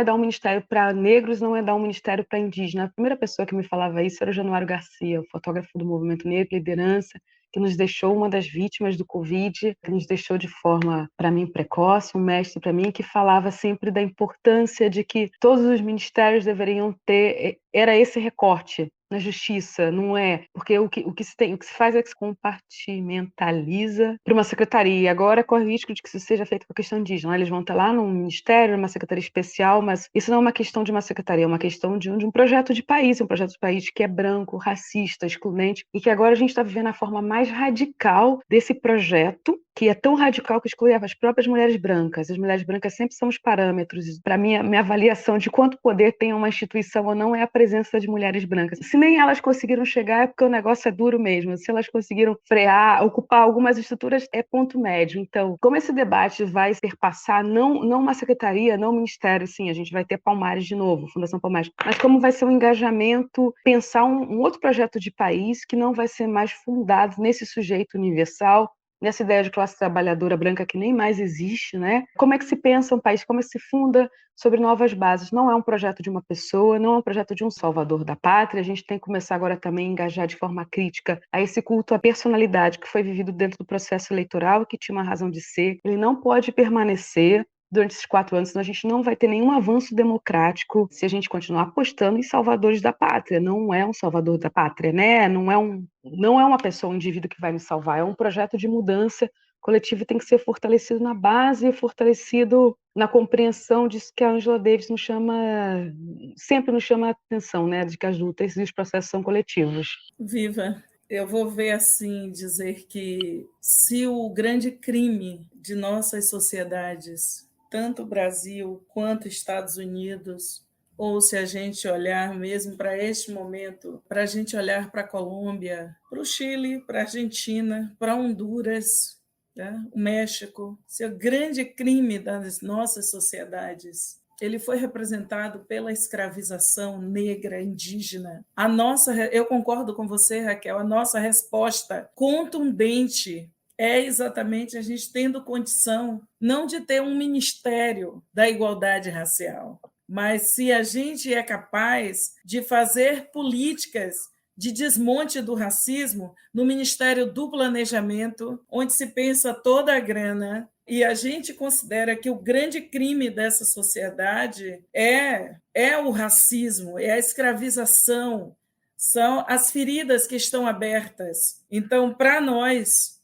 dar um ministério para negros, não é dar um ministério para indígenas. A primeira pessoa que me falava isso era o Januário Garcia, o fotógrafo do movimento negro, liderança, que nos deixou uma das vítimas do Covid, que nos deixou de forma, para mim, precoce, um mestre para mim, que falava sempre da importância de que todos os ministérios deveriam ter, era esse recorte na justiça, não é? Porque o que se faz é que se compartimentaliza para uma secretaria. Agora corre o risco de que isso seja feito com a questão indígena. Eles vão estar lá num ministério, numa secretaria especial, mas isso não é uma questão de uma secretaria, é uma questão de um projeto de país, um projeto de país que é branco, racista, excludente, e que agora a gente está vivendo a forma mais radical desse projeto, que é tão radical que exclui as próprias mulheres brancas. As mulheres brancas sempre são os parâmetros. Para mim, a minha avaliação de quanto poder tem uma instituição ou não é a presença de mulheres brancas. Se nem elas conseguiram chegar, é porque o negócio é duro mesmo. Se elas conseguiram frear, ocupar algumas estruturas, é ponto médio. Então, como esse debate vai perpassar, não uma secretaria, não um ministério, sim, a gente vai ter Palmares de novo, Fundação Palmares, mas como vai ser um engajamento, pensar um outro projeto de país que não vai ser mais fundado nesse sujeito universal, nessa ideia de classe trabalhadora branca que nem mais existe, né? Como é que se pensa um país, como é que se funda sobre novas bases? Não é um projeto de uma pessoa, não é um projeto de um salvador da pátria. A gente tem que começar agora também a engajar de forma crítica a esse culto à personalidade que foi vivido dentro do processo eleitoral e que tinha uma razão de ser. Ele não pode permanecer durante esses 4 anos, senão a gente não vai ter nenhum avanço democrático se a gente continuar apostando em salvadores da pátria. Não é um salvador da pátria, né? Não é uma pessoa, um indivíduo que vai nos salvar, é um projeto de mudança coletiva, tem que ser fortalecido na base, fortalecido na compreensão disso que a Angela Davis sempre nos chama a atenção, né? De que as lutas e os processos são coletivos. Viva! Eu vou ver assim, dizer que se o grande crime de nossas sociedades, tanto Brasil quanto Estados Unidos, ou se a gente olhar mesmo para este momento, para a gente olhar para a Colômbia, para o Chile, para a Argentina, para Honduras, né? O México, se o grande crime das nossas sociedades, ele foi representado pela escravização negra, indígena. Eu concordo com você, Raquel, a nossa resposta contundente é exatamente a gente tendo condição não de ter um ministério da igualdade racial, mas se a gente é capaz de fazer políticas de desmonte do racismo no Ministério do Planejamento, onde se pensa toda a grana, e a gente considera que o grande crime dessa sociedade é o racismo, é a escravização, são as feridas que estão abertas. Então, para nós,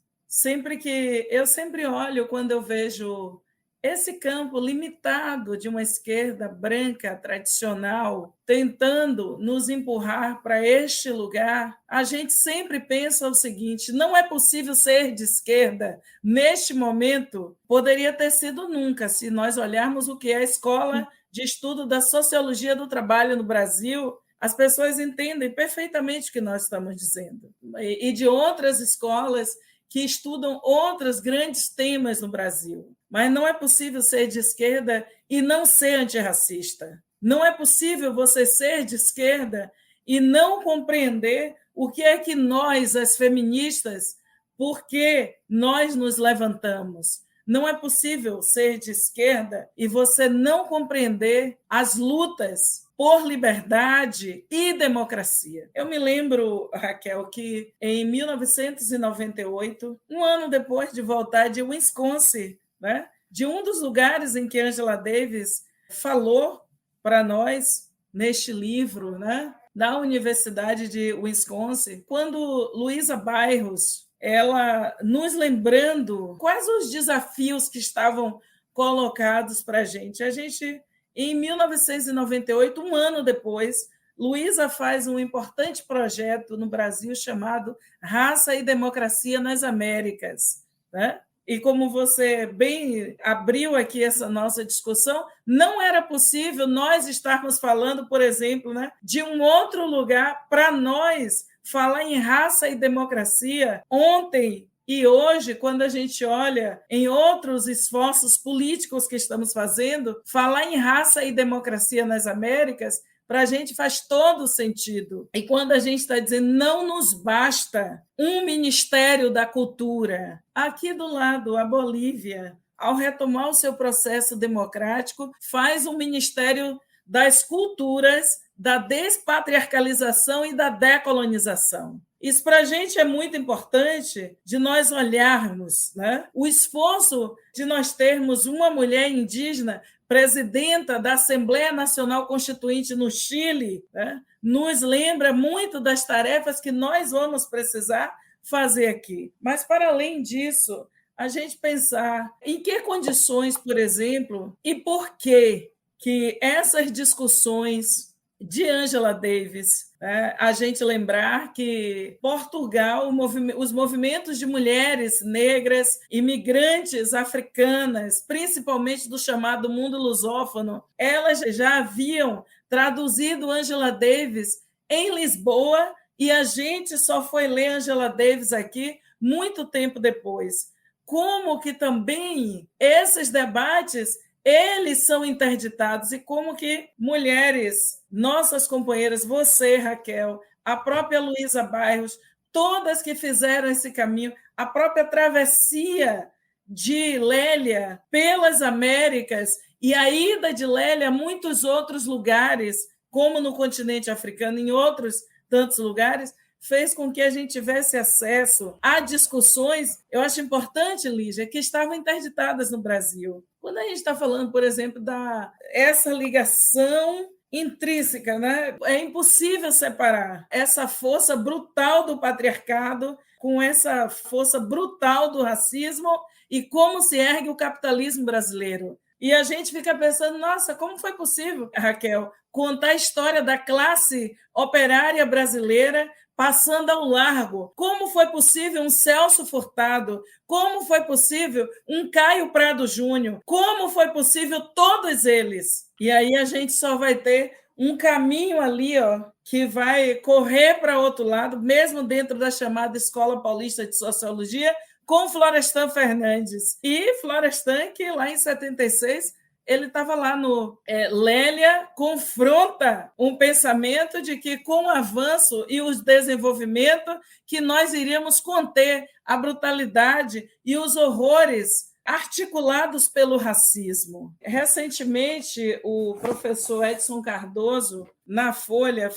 eu sempre olho quando eu vejo esse campo limitado de uma esquerda branca tradicional tentando nos empurrar para este lugar, a gente sempre pensa o seguinte: não é possível ser de esquerda neste momento. Poderia ter sido nunca, se nós olharmos o que é a Escola de Estudo da Sociologia do Trabalho no Brasil. As pessoas entendem perfeitamente o que nós estamos dizendo. E de outras escolas que estudam outros grandes temas no Brasil. mas não é possível ser de esquerda e não ser antirracista. Não é possível você ser de esquerda e não compreender o que é que nós, as feministas, por que nós nos levantamos. Não é possível ser de esquerda e você não compreender as lutas por liberdade e democracia. Eu me lembro, Raquel, que em 1998, um ano depois de voltar de Wisconsin, né, de um dos lugares em que Angela Davis falou para nós neste livro, né, da Universidade de Wisconsin, quando Luísa Bairros, ela nos lembrando quais os desafios que estavam colocados para a gente. Em 1998, um ano depois, Luísa faz um importante projeto no Brasil chamado Raça e Democracia nas Américas, né? E como você bem abriu aqui essa nossa discussão, não era possível nós estarmos falando, por exemplo, né, de um outro lugar para nós falar em raça e democracia ontem e hoje, quando a gente olha em outros esforços políticos que estamos fazendo, falar em raça e democracia nas Américas, para a gente faz todo sentido. E quando a gente está dizendo não nos basta um Ministério da Cultura, aqui do lado, a Bolívia, ao retomar o seu processo democrático, faz um Ministério das Culturas, da despatriarcalização e da decolonização. Isso para a gente é muito importante de nós olharmos, né? O esforço de nós termos uma mulher indígena presidenta da Assembleia Nacional Constituinte no Chile, né, nos lembra muito das tarefas que nós vamos precisar fazer aqui. Mas, para além disso, a gente pensar em que condições, por exemplo, e por que essas discussões de Angela Davis, né, a gente lembrar que Portugal, os movimentos de mulheres negras, imigrantes africanas, principalmente do chamado mundo lusófono, elas já haviam traduzido Angela Davis em Lisboa e a gente só foi ler Angela Davis aqui muito tempo depois. Como que também esses debates eles são interditados e como que mulheres, nossas companheiras, você, Raquel, a própria Luísa Bairros, todas que fizeram esse caminho, a própria travessia de Lélia pelas Américas e a ida de Lélia a muitos outros lugares, como no continente africano, em outros tantos lugares, fez com que a gente tivesse acesso a discussões, eu acho importante, Lígia, que estavam interditadas no Brasil. Quando a gente está falando, por exemplo, essa ligação intrínseca, né? É impossível separar essa força brutal do patriarcado com essa força brutal do racismo e como se ergue o capitalismo brasileiro. E a gente fica pensando, nossa, como foi possível, Raquel, contar a história da classe operária brasileira passando ao largo? Como foi possível um Celso Furtado? Como foi possível um Caio Prado Júnior? Como foi possível todos eles? E aí a gente só vai ter um caminho ali, ó, que vai correr para outro lado, mesmo dentro da chamada Escola Paulista de Sociologia, com Florestan Fernandes. E Florestan, que lá em 76... ele estava lá no Lélia confronta um pensamento de que com o avanço e o desenvolvimento que nós iríamos conter a brutalidade e os horrores articulados pelo racismo. Recentemente, o professor Edson Cardoso, na Folha,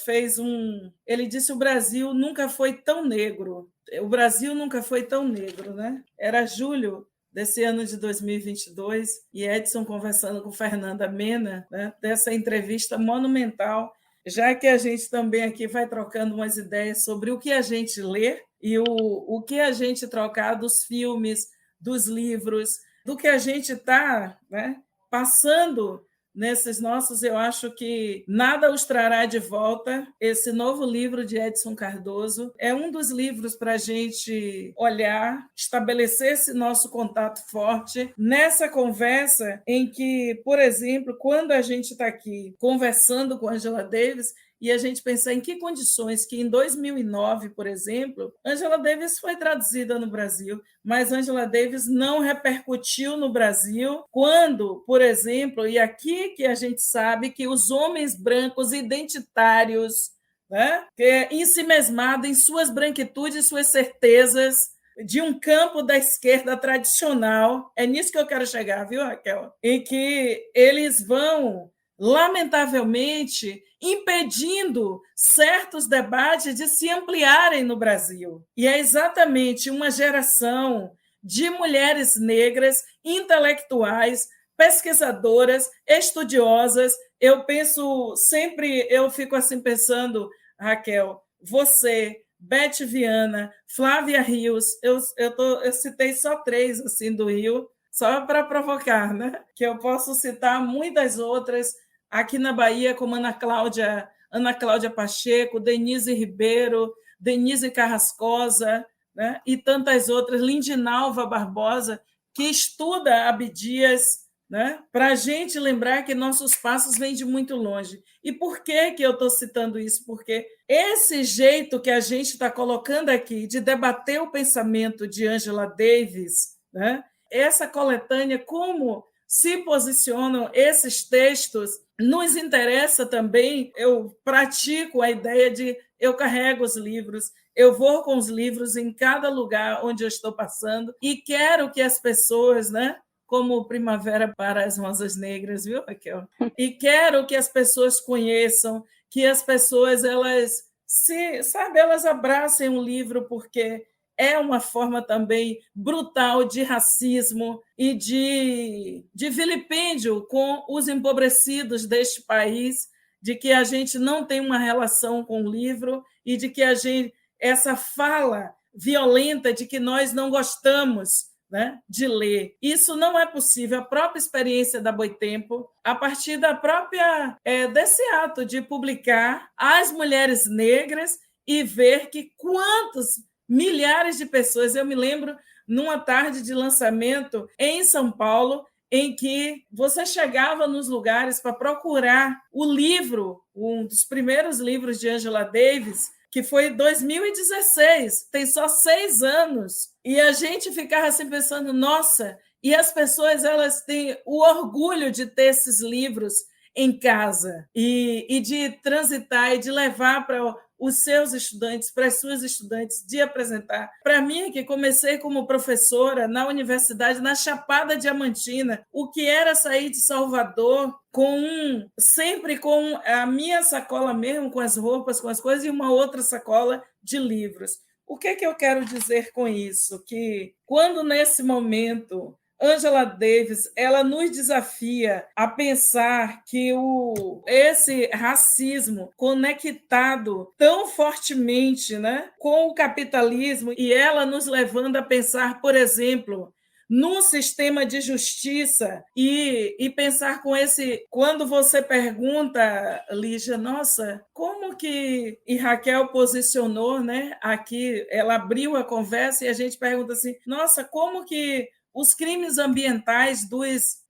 ele disse que o Brasil nunca foi tão negro. O Brasil nunca foi tão negro, né? Era julho desse ano de 2022, e Edson conversando com Fernanda Mena, né, dessa entrevista monumental, já que a gente também aqui vai trocando umas ideias sobre o que a gente lê e o que a gente trocar dos filmes, dos livros, do que a gente está, né, passando nesses nossos, eu acho que Nada os Trará de Volta. Esse novo livro de Edson Cardoso é um dos livros para a gente olhar, estabelecer esse nosso contato forte nessa conversa em que, por exemplo, quando a gente está aqui conversando com Angela Davis, e a gente pensar em que condições que em 2009, por exemplo, Angela Davis foi traduzida no Brasil, mas Angela Davis não repercutiu no Brasil quando, por exemplo, e aqui que a gente sabe que os homens brancos identitários, né, que é ensimesmado em suas branquitudes e suas certezas, de um campo da esquerda tradicional, é nisso que eu quero chegar, viu, Raquel? Em que eles vão, lamentavelmente, impedindo certos debates de se ampliarem no Brasil. E é exatamente uma geração de mulheres negras, intelectuais, pesquisadoras, estudiosas. Eu penso sempre, eu fico assim pensando, Raquel, você, Beth Viana, Flávia Rios, eu citei só 3 assim, do Rio, só para provocar, né? Que eu posso citar muitas outras aqui na Bahia, como Ana Cláudia Pacheco, Denise Ribeiro, Denise Carrascosa, né? E tantas outras, Lindinalva Barbosa, que estuda Abdias, né? Para a gente lembrar que nossos passos vêm de muito longe. E por que eu estou citando isso? Porque esse jeito que a gente está colocando aqui de debater o pensamento de Angela Davis, né? Essa coletânea, como se posicionam esses textos, nos interessa também. Eu pratico a ideia de eu carrego os livros, eu vou com os livros em cada lugar onde eu estou passando e quero que as pessoas, né, como Primavera para as Rosas Negras, viu, Raquel? E quero que as pessoas conheçam, que as pessoas elas abracem um livro, porque é uma forma também brutal de racismo e de vilipêndio com os empobrecidos deste país, de que a gente não tem uma relação com o livro e de que essa fala violenta de que nós não gostamos, né, de ler. Isso não é possível. A própria experiência da Boitempo, a partir da própria desse ato de publicar as mulheres negras e ver que quantos milhares de pessoas. Eu me lembro numa tarde de lançamento em São Paulo, em que você chegava nos lugares para procurar o livro, um dos primeiros livros de Angela Davis, que foi em 2016, tem só 6 anos, e a gente ficava assim pensando, nossa, e as pessoas elas têm o orgulho de ter esses livros em casa e de transitar e de levar para os seus estudantes, para as suas estudantes, de apresentar. Para mim, que comecei como professora na universidade, na Chapada Diamantina, o que era sair de Salvador sempre com a minha sacola mesmo, com as roupas, com as coisas, e uma outra sacola de livros. O que eu quero dizer com isso? Que quando, nesse momento, Angela Davis ela nos desafia a pensar que esse racismo conectado tão fortemente, né, com o capitalismo, e ela nos levando a pensar, por exemplo, num sistema de justiça e pensar com esse... Quando você pergunta, Lígia, nossa, como que... E Raquel posicionou, né, aqui, ela abriu a conversa e a gente pergunta assim, nossa, como que os crimes ambientais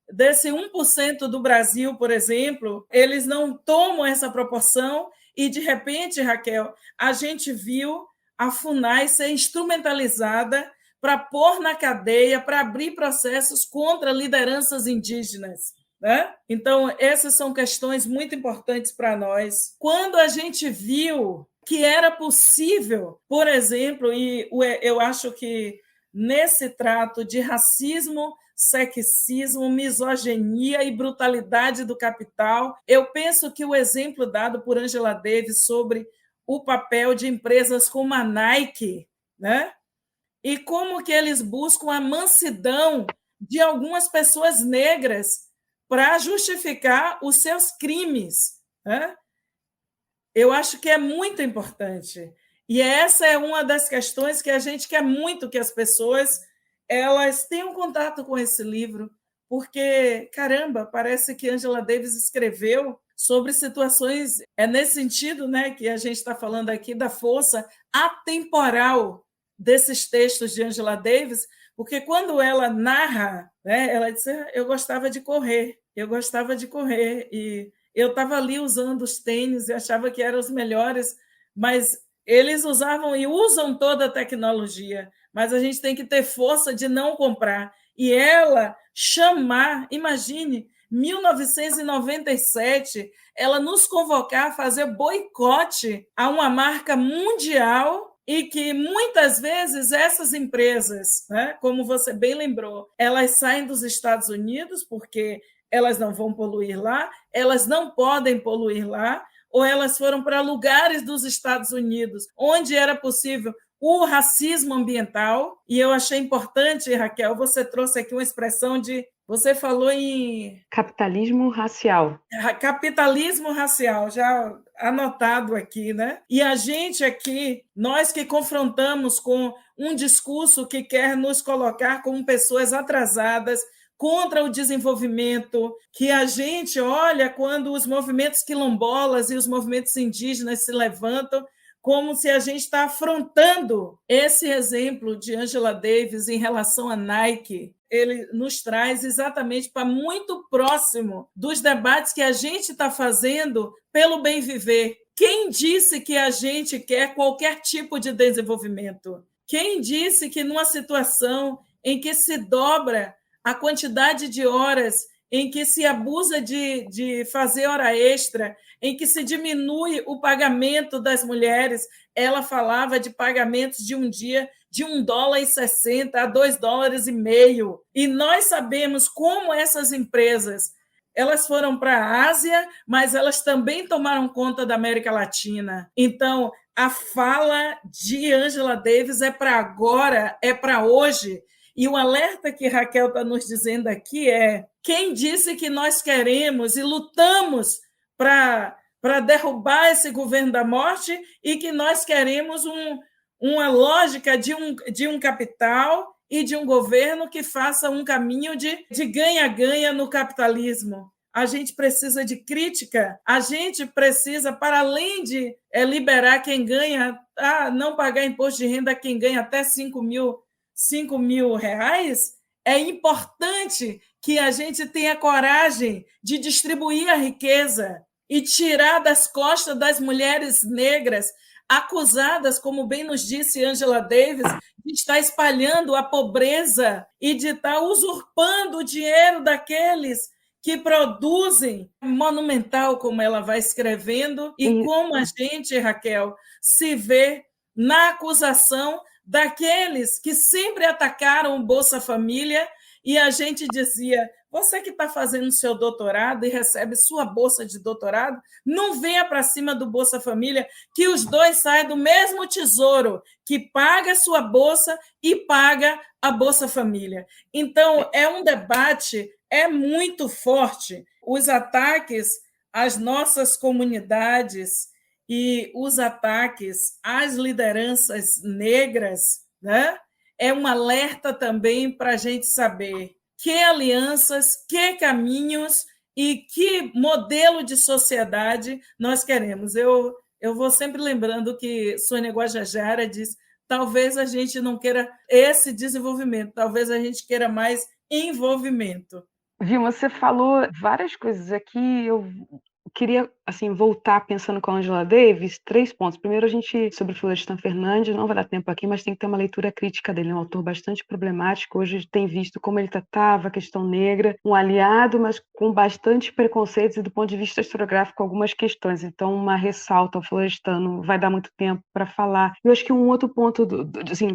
desse 1% do Brasil, por exemplo, eles não tomam essa proporção e, de repente, Raquel, a gente viu a FUNAI ser instrumentalizada para pôr na cadeia, para abrir processos contra lideranças indígenas, né? Então, essas são questões muito importantes para nós. Quando a gente viu que era possível, por exemplo, e eu acho que nesse trato de racismo, sexismo, misoginia e brutalidade do capital, eu penso que o exemplo dado por Angela Davis sobre o papel de empresas como a Nike, né? E como que eles buscam a mansidão de algumas pessoas negras para justificar os seus crimes, né? Eu acho que é muito importante. E essa é uma das questões que a gente quer muito que as pessoas elas tenham contato com esse livro, porque, caramba, parece que Angela Davis escreveu sobre situações, nesse sentido, né, que a gente está falando aqui da força atemporal desses textos de Angela Davis, porque quando ela narra, né, ela diz, eu gostava de correr, e Eu estava ali usando os tênis e achava que eram os melhores, mas eles usavam e usam toda a tecnologia, mas a gente tem que ter força de não comprar. E ela chamar, imagine, 1997, ela nos convocar a fazer boicote a uma marca mundial e que muitas vezes essas empresas, né, como você bem lembrou, elas saem dos Estados Unidos porque elas não vão poluir lá, elas não podem poluir lá, ou elas foram para lugares dos Estados Unidos onde era possível o racismo ambiental. E eu achei importante, Raquel, você trouxe aqui uma expressão de... Você falou em... Capitalismo racial. Capitalismo racial, já anotado aqui, né? E a gente aqui, nós que confrontamos com um discurso que quer nos colocar como pessoas atrasadas, contra o desenvolvimento, que a gente olha quando os movimentos quilombolas e os movimentos indígenas se levantam, como se a gente está afrontando esse exemplo de Angela Davis em relação à Nike. Ele nos traz exatamente para muito próximo dos debates que a gente está fazendo pelo bem viver. Quem disse que a gente quer qualquer tipo de desenvolvimento? Quem disse que numa situação em que se dobra a quantidade de horas, em que se abusa de fazer hora extra, em que se diminui o pagamento das mulheres, ela falava de pagamentos de um dia de $1,60 a $2,50. E nós sabemos como essas empresas, elas foram para a Ásia, mas elas também tomaram conta da América Latina. Então, a fala de Angela Davis é para agora, é para hoje. E o alerta que Raquel está nos dizendo aqui é: quem disse que nós queremos e lutamos para derrubar esse governo da morte e que nós queremos uma lógica de um capital e de um governo que faça um caminho de ganha-ganha no capitalismo? A gente precisa de crítica, a gente precisa, para além de liberar quem ganha, não pagar imposto de renda a quem ganha até R$5.000, é importante que a gente tenha coragem de distribuir a riqueza e tirar das costas das mulheres negras acusadas, como bem nos disse Angela Davis, de estar espalhando a pobreza e de estar usurpando o dinheiro daqueles que produzem. Monumental como ela vai escrevendo e como a gente, Raquel, se vê na acusação daqueles que sempre atacaram o Bolsa Família, e a gente dizia: você que está fazendo seu doutorado e recebe sua bolsa de doutorado, não venha para cima do Bolsa Família, que os dois saem do mesmo tesouro, que paga a sua bolsa e paga a Bolsa Família. Então, é um debate, é muito forte. Os ataques às nossas comunidades e os ataques às lideranças negras, né? É um alerta também para a gente saber que alianças, que caminhos e que modelo de sociedade nós queremos. Eu vou sempre lembrando que Sônia Guajajara diz: talvez a gente não queira esse desenvolvimento, talvez a gente queira mais envolvimento. Vilma, você falou várias coisas aqui, eu queria voltar pensando com a Angela Davis, 3 pontos. Primeiro, a gente, sobre Florestan Fernandes, não vai dar tempo aqui, mas tem que ter uma leitura crítica dele, é um autor bastante problemático. Hoje a gente tem visto como ele tratava a questão negra, um aliado, mas com bastante preconceitos e, do ponto de vista historiográfico, algumas questões. Então, uma ressalta ao Florestan, não vai dar muito tempo para falar. Eu acho que um outro ponto,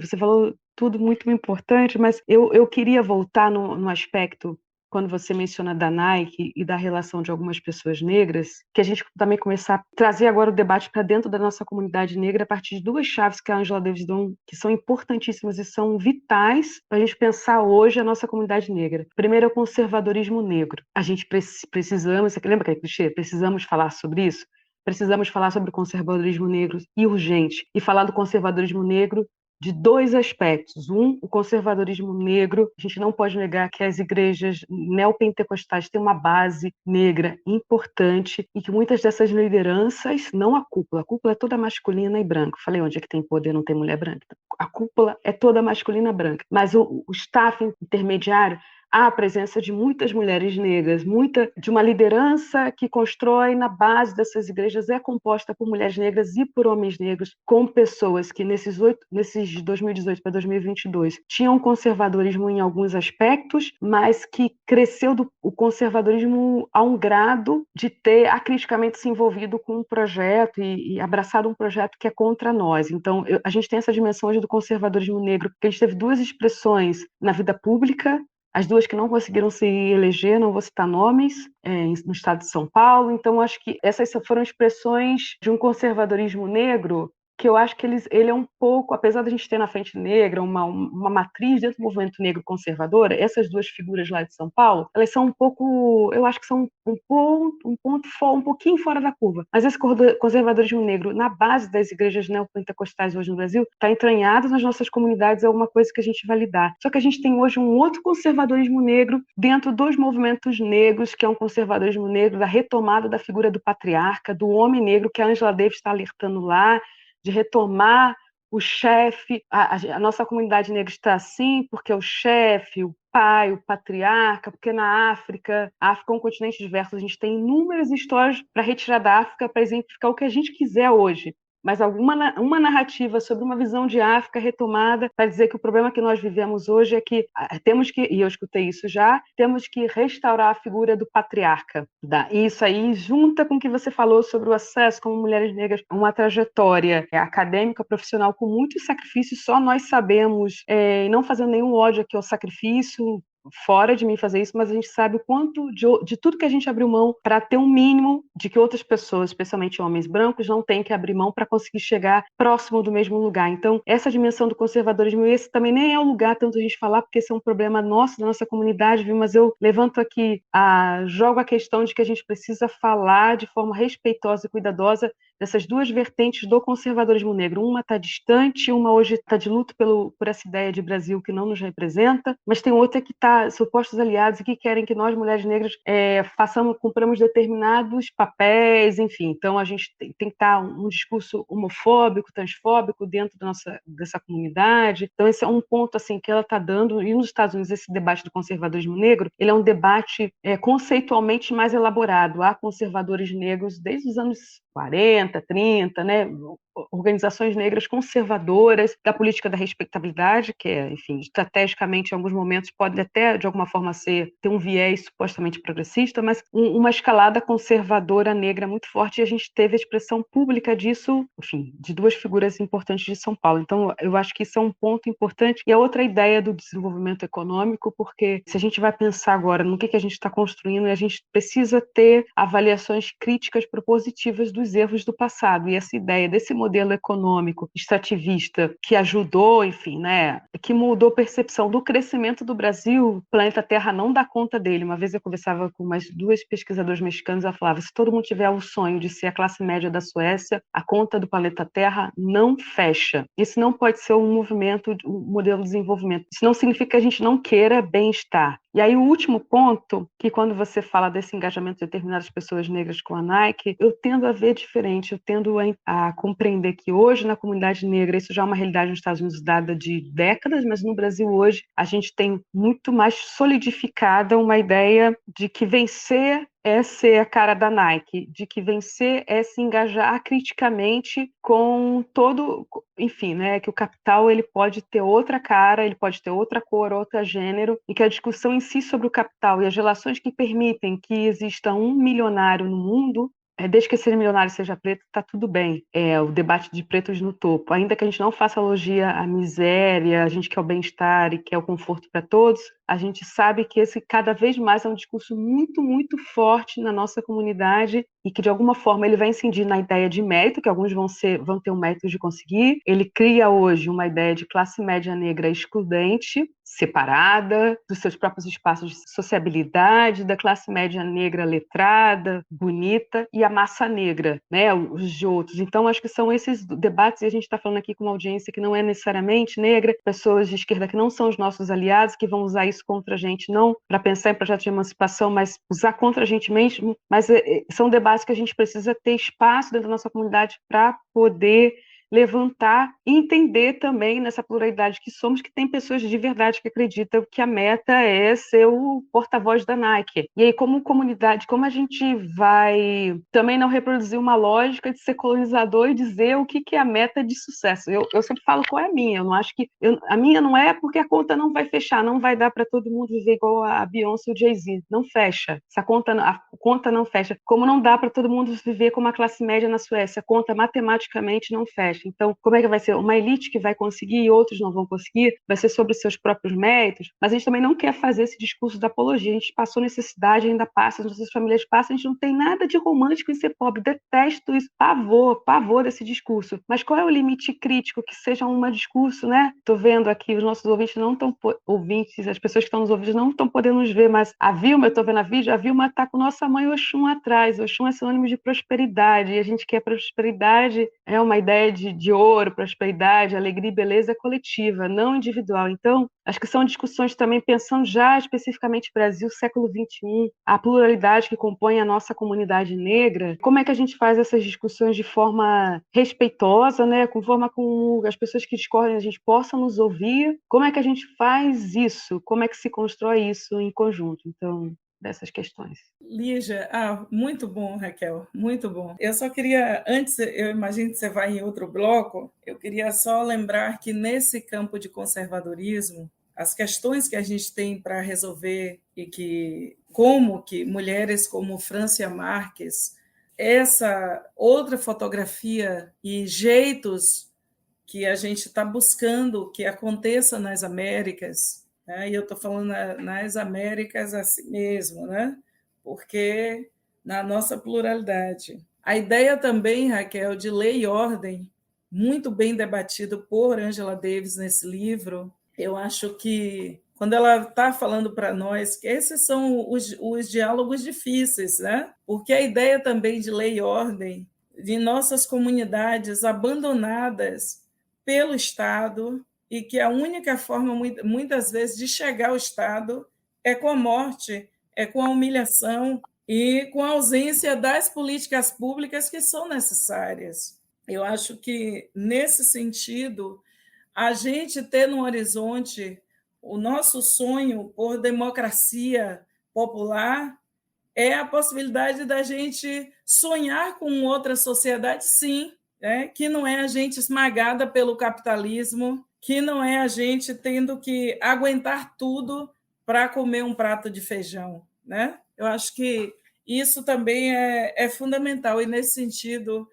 você falou tudo muito importante, mas eu queria voltar no aspecto, quando você menciona da Nike e da relação de algumas pessoas negras, que a gente também começar a trazer agora o debate para dentro da nossa comunidade negra a partir de 2 chaves que a Angela Davis dá, que são importantíssimas e são vitais para a gente pensar hoje a nossa comunidade negra. Primeiro é o conservadorismo negro. A gente precisamos, você lembra aquele clichê? Precisamos falar sobre isso? Precisamos falar sobre o conservadorismo negro, e urgente. E falar do conservadorismo negro de 2 aspectos. Um, o conservadorismo negro. A gente não pode negar que as igrejas neopentecostais têm uma base negra importante e que muitas dessas lideranças, não a cúpula é toda masculina e branca. Falei onde é que tem poder, não tem mulher branca. A cúpula é toda masculina branca. Mas o staff intermediário, há a presença de muitas mulheres negras, de uma liderança que constrói na base dessas igrejas, é composta por mulheres negras e por homens negros, com pessoas que nesses 2018 para 2022 tinham conservadorismo em alguns aspectos, mas que cresceu o conservadorismo a um grado de ter acriticamente se envolvido com um projeto e abraçado um projeto que é contra nós. Então, a gente tem essa dimensão hoje do conservadorismo negro, que a gente teve duas expressões na vida pública, as duas que não conseguiram se eleger, não vou citar nomes, no estado de São Paulo. Então, acho que essas foram expressões de um conservadorismo negro que eu acho que ele é um pouco, apesar da gente ter na Frente Negra uma matriz dentro do movimento negro conservador, essas duas figuras lá de São Paulo, elas são um pouco, eu acho que são um pouquinho fora da curva. Mas esse conservadorismo negro, na base das igrejas neopentecostais hoje no Brasil, está entranhado nas nossas comunidades, é alguma coisa que a gente vai lidar. Só que a gente tem hoje um outro conservadorismo negro dentro dos movimentos negros, que é um conservadorismo negro da retomada da figura do patriarca, do homem negro, que a Angela Davis está alertando lá, de retomar o chefe. A nossa comunidade negra está assim porque o chefe, o pai, o patriarca, porque na África, a África é um continente diverso, a gente tem inúmeras histórias para retirar da África para exemplificar o que a gente quiser hoje. Mas uma narrativa sobre uma visão de África retomada para dizer que o problema que nós vivemos hoje é que temos que, e eu escutei isso já, temos que restaurar a figura do patriarca. E isso aí junta com o que você falou sobre o acesso como mulheres negras, uma trajetória acadêmica, profissional com muitos sacrifícios, só nós sabemos, e não fazendo nenhum ódio aqui ao sacrifício, fora de mim fazer isso, mas a gente sabe o quanto de tudo que a gente abriu mão para ter um mínimo de que outras pessoas, especialmente homens brancos, não têm que abrir mão para conseguir chegar próximo do mesmo lugar. Então, essa dimensão do conservadorismo, esse também nem é o lugar tanto a gente falar, porque esse é um problema nosso, da nossa comunidade, viu? Mas eu levanto aqui, jogo a questão de que a gente precisa falar de forma respeitosa e cuidadosa dessas duas vertentes do conservadorismo negro. Uma está distante, uma hoje está de luto por essa ideia de Brasil que não nos representa, mas tem outra que está supostos aliados e que querem que nós, mulheres negras, cumpramos determinados papéis, enfim. Então, a gente tem que estar um discurso homofóbico, transfóbico dentro dessa comunidade. Então, esse é um ponto assim, que ela está dando, e nos Estados Unidos esse debate do conservadorismo negro, ele é um debate conceitualmente mais elaborado. Há conservadores negros desde os anos 40, 30, né? Organizações negras conservadoras da política da respeitabilidade, que é, enfim, estrategicamente, em alguns momentos, pode até, de alguma forma, ter um viés supostamente progressista, mas uma escalada conservadora negra muito forte, e a gente teve a expressão pública disso, enfim, de duas figuras importantes de São Paulo. Então, eu acho que isso é um ponto importante, e é outra ideia do desenvolvimento econômico, porque se a gente vai pensar agora no que a gente está construindo, a gente precisa ter avaliações críticas propositivas dos erros do passado, e essa ideia desse modelo econômico extrativista que ajudou, enfim, né, que mudou a percepção do crescimento do Brasil, o planeta Terra não dá conta dele. Uma vez eu conversava com mais duas pesquisadoras mexicanas, ela falava, se todo mundo tiver o sonho de ser a classe média da Suécia, a conta do planeta Terra não fecha. Isso não pode ser um modelo de desenvolvimento. Isso não significa que a gente não queira bem-estar. E aí o último ponto, que quando você fala desse engajamento de determinadas pessoas negras com a Nike, eu tendo a ver diferente, eu tendo a compreender que hoje na comunidade negra, isso já é uma realidade nos Estados Unidos dada de décadas, mas no Brasil hoje a gente tem muito mais solidificada uma ideia de que vencer é ser a cara da Nike, de que vencer é se engajar criticamente com todo, enfim, né, que o capital ele pode ter outra cara, ele pode ter outra cor, outro gênero, e que a discussão em si sobre o capital e as relações que permitem que exista um milionário no mundo, desde que esse milionário seja preto, está tudo bem. É o debate de pretos no topo. Ainda que a gente não faça elogia à miséria, a gente quer o bem-estar e quer o conforto para todos, a gente sabe que esse cada vez mais é um discurso muito, muito forte na nossa comunidade e que, de alguma forma, ele vai incidir na ideia de mérito, que alguns vão ter o mérito de conseguir. Ele cria hoje uma ideia de classe média negra excludente, separada, dos seus próprios espaços de sociabilidade, da classe média negra letrada, bonita, e a massa negra, né, os de outros. Então, acho que são esses debates, e a gente está falando aqui com uma audiência que não é necessariamente negra, pessoas de esquerda que não são os nossos aliados, que vão usar isso contra a gente, não para pensar em projetos de emancipação, mas usar contra a gente mesmo. Mas são debates que a gente precisa ter espaço dentro da nossa comunidade para poder levantar e entender também nessa pluralidade que somos, que tem pessoas de verdade que acreditam que a meta é ser o porta-voz da Nike. E aí, como comunidade, como a gente vai também não reproduzir uma lógica de ser colonizador e dizer o que é a meta de sucesso? Eu sempre falo qual é a minha. Eu não acho que a minha não é porque a conta não vai fechar, não vai dar para todo mundo viver igual a Beyoncé e o Jay-Z. Não fecha. A conta não fecha. Como não dá para todo mundo viver como a classe média na Suécia, a conta matematicamente não fecha. Então, como é que vai ser? Uma elite que vai conseguir e outros não vão conseguir? Vai ser sobre seus próprios méritos? Mas a gente também não quer fazer esse discurso da apologia. A gente passou necessidade, ainda passa, as nossas famílias passam, a gente não tem nada de romântico em ser pobre. Detesto isso. Pavor desse discurso. Mas qual é o limite crítico que seja um discurso, né? Estou vendo aqui, os nossos ouvintes não estão as pessoas que estão nos ouvindo não estão podendo nos ver, mas a Vilma, eu estou vendo a Vilma está com nossa mãe Oxum atrás. Oxum é sinônimo de prosperidade, e a gente quer prosperidade, é uma ideia de ouro, prosperidade, alegria e beleza coletiva, não individual. Então, acho que são discussões também pensando já especificamente Brasil, século XXI, a pluralidade que compõe a nossa comunidade negra. Como é que a gente faz essas discussões de forma respeitosa, né? Com forma com as pessoas que discordam a gente possam nos ouvir? Como é que a gente faz isso? Como é que se constrói isso em conjunto? Então, dessas questões. Lígia, muito bom, Raquel, muito bom. Eu só queria, antes, eu imagino que você vai em outro bloco, eu queria só lembrar que nesse campo de conservadorismo, as questões que a gente tem para resolver e como que mulheres como Francia Marques, essa outra fotografia e jeitos que a gente está buscando que aconteça nas Américas, né? E eu estou falando nas Américas assim mesmo, né? Porque na nossa pluralidade. A ideia também, Raquel, de lei e ordem, muito bem debatido por Angela Davis nesse livro, eu acho que quando ela está falando para nós que esses são os diálogos difíceis, né? Porque a ideia também de lei e ordem de nossas comunidades abandonadas pelo Estado e que a única forma, muitas vezes, de chegar ao Estado é com a morte, é com a humilhação e com a ausência das políticas públicas que são necessárias. Eu acho que, nesse sentido, a gente ter no horizonte o nosso sonho por democracia popular é a possibilidade da gente sonhar com outra sociedade, sim, né? Que não é a gente esmagada pelo capitalismo, que não é a gente tendo que aguentar tudo para comer um prato de feijão, né? Eu acho que isso também é fundamental, e nesse sentido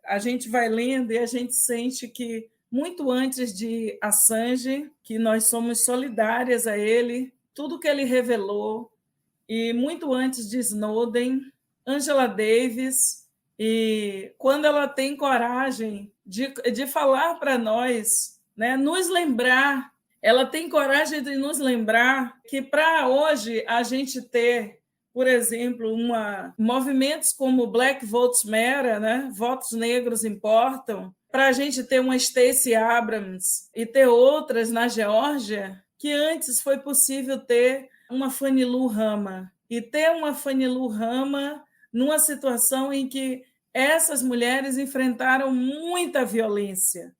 a gente vai lendo e a gente sente que muito antes de Assange, que nós somos solidárias a ele, tudo que ele revelou, e muito antes de Snowden, Angela Davis, e quando ela tem coragem de falar para nós, né, nos lembrar, ela tem coragem de nos lembrar que para hoje a gente ter, por exemplo, movimentos como Black Votes Matter, né, votos negros importam, para a gente ter uma Stacey Abrams e ter outras na Geórgia, que antes foi possível ter uma Fannie Lou Rama, e ter uma Fannie Lou Rama numa situação em que essas mulheres enfrentaram muita violência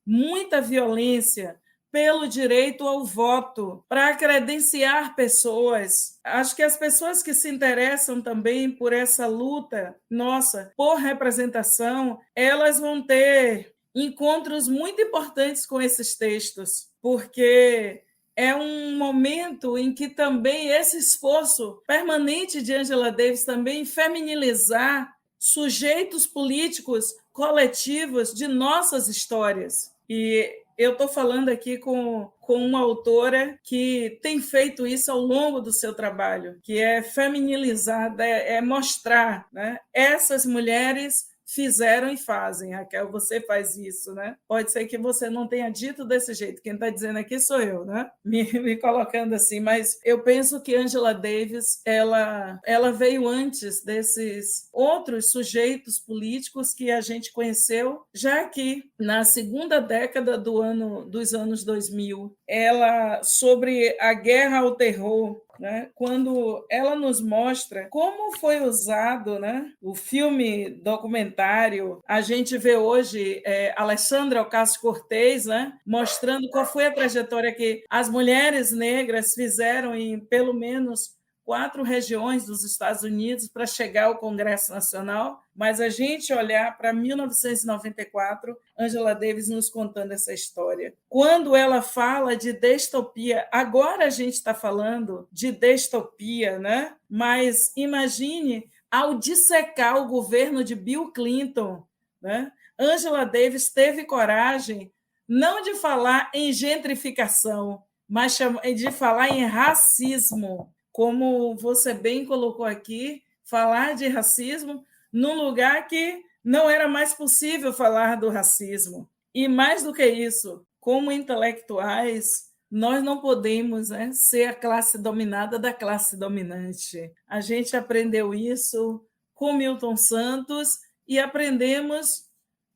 pelo direito ao voto, para credenciar pessoas. Acho que as pessoas que se interessam também por essa luta nossa por representação, elas vão ter encontros muito importantes com esses textos, porque é um momento em que também esse esforço permanente de Angela Davis também feminilizar sujeitos políticos coletivos de nossas histórias. E eu estou falando aqui com uma autora que tem feito isso ao longo do seu trabalho, que é feminilizar, é mostrar, né? Essas mulheres fizeram e fazem. Raquel, você faz isso, né? Pode ser que você não tenha dito desse jeito, quem está dizendo aqui sou eu, né? Me colocando assim, mas eu penso que Angela Davis, ela veio antes desses outros sujeitos políticos que a gente conheceu, já que na segunda década dos anos 2000, ela, sobre a guerra ao terror, né, quando ela nos mostra como foi usado, né, o filme documentário. A gente vê hoje Alexandra Ocasio-Cortez, né, mostrando qual foi a trajetória que as mulheres negras fizeram em pelo menos 4 regiões dos Estados Unidos para chegar ao Congresso Nacional, mas a gente olhar para 1994, Angela Davis nos contando essa história. Quando ela fala de distopia, agora a gente está falando de distopia, né? Mas imagine ao dissecar o governo de Bill Clinton, né? Angela Davis teve coragem não de falar em gentrificação, mas de falar em racismo. Como você bem colocou aqui, falar de racismo num lugar que não era mais possível falar do racismo. E mais do que isso, como intelectuais, nós não podemos, né, ser a classe dominada da classe dominante. A gente aprendeu isso com Milton Santos e aprendemos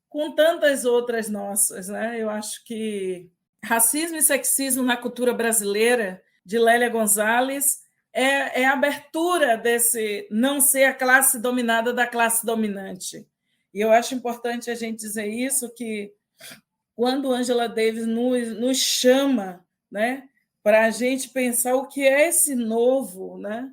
com tantas outras nossas, né? Eu acho que Racismo e Sexismo na Cultura Brasileira, de Lélia Gonzalez, é a abertura desse não ser a classe dominada da classe dominante. E eu acho importante a gente dizer isso, que quando Angela Davis nos chama, né, para a gente pensar o que é esse novo, né,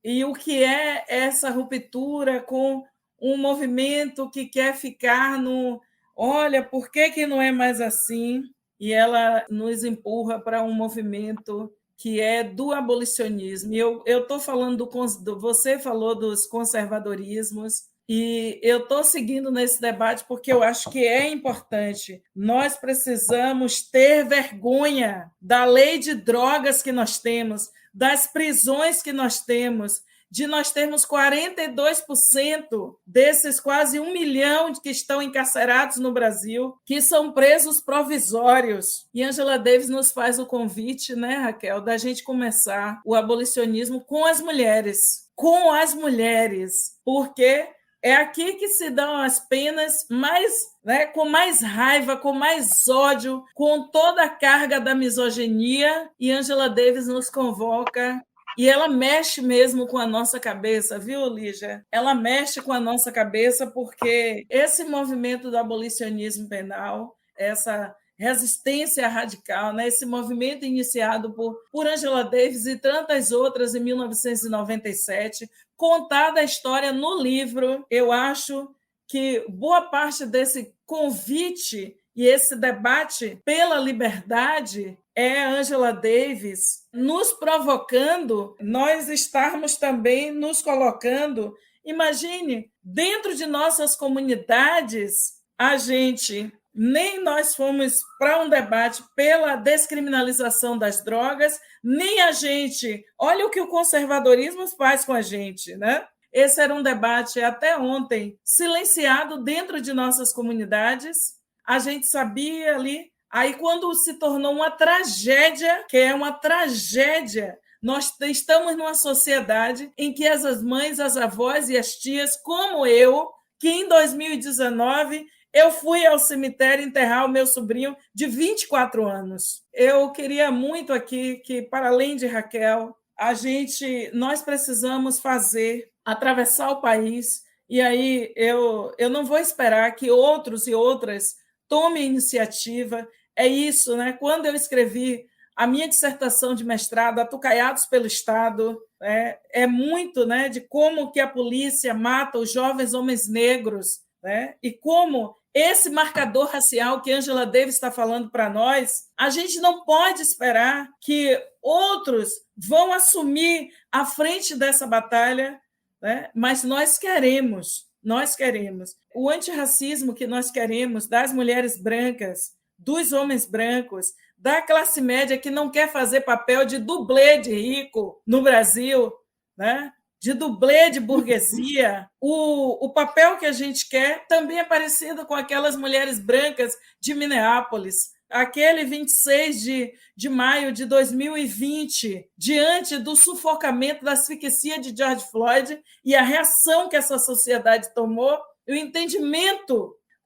e o que é essa ruptura com um movimento que quer ficar no... Olha, por que não é mais assim? E ela nos empurra para um movimento que é do abolicionismo. E eu estou falando você falou dos conservadorismos, e eu estou seguindo nesse debate porque eu acho que é importante. Nós precisamos ter vergonha da lei de drogas que nós temos, das prisões que nós temos, de nós termos 42% desses quase 1 milhão que estão encarcerados no Brasil, que são presos provisórios. E Angela Davis nos faz o convite, né, Raquel, da gente começar o abolicionismo com as mulheres, porque é aqui que se dão as penas mais, né, com mais raiva, com mais ódio, com toda a carga da misoginia, e Angela Davis nos convoca. E ela mexe mesmo com a nossa cabeça, viu, Lígia? Ela mexe com a nossa cabeça porque esse movimento do abolicionismo penal, essa resistência radical, né? Esse movimento iniciado por Angela Davis e tantas outras em 1997, contada a história no livro, eu acho que boa parte desse convite e esse debate pela liberdade é Angela Davis nos provocando, nós estarmos também nos colocando. Imagine, dentro de nossas comunidades, nem nós fomos para um debate pela descriminalização das drogas, nem a gente. Olha o que o conservadorismo faz com a gente, né? Esse era um debate até ontem silenciado dentro de nossas comunidades. A gente sabia ali. Aí, quando se tornou uma tragédia, que é uma tragédia, nós estamos numa sociedade em que as mães, as avós e as tias, como eu, que em 2019 eu fui ao cemitério enterrar o meu sobrinho de 24 anos. Eu queria muito aqui que, para além de Raquel, nós precisamos atravessar o país, e aí eu não vou esperar que outros e outras tomem iniciativa. É isso, né? Quando eu escrevi a minha dissertação de mestrado, Atucaiados pelo Estado, é muito, né, de como que a polícia mata os jovens homens negros, né? E como esse marcador racial que Angela Davis está falando para nós, a gente não pode esperar que outros vão assumir a frente dessa batalha, né? Mas nós queremos. O antirracismo que nós queremos das mulheres brancas, dos homens brancos, da classe média que não quer fazer papel de dublê de rico no Brasil, né? De dublê de burguesia. O papel que a gente quer também é parecido com aquelas mulheres brancas de Minneapolis. Aquele 26 de maio de 2020, diante do sufocamento, da asfixia de George Floyd e a reação que essa sociedade tomou, o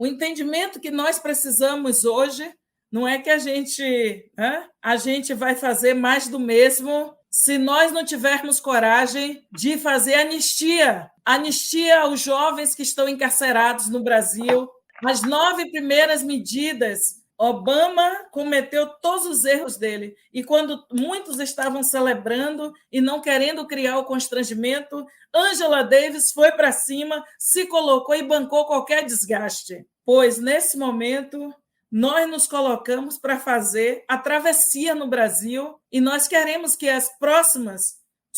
entendimento que nós precisamos hoje não é que a gente vai fazer mais do mesmo se nós não tivermos coragem de fazer anistia aos jovens que estão encarcerados no Brasil. As 9 primeiras medidas, Obama cometeu todos os erros dele. E quando muitos estavam celebrando e não querendo criar o constrangimento, Angela Davis foi para cima, se colocou e bancou qualquer desgaste. Pois, nesse momento, nós nos colocamos para fazer a travessia no Brasil e nós queremos que os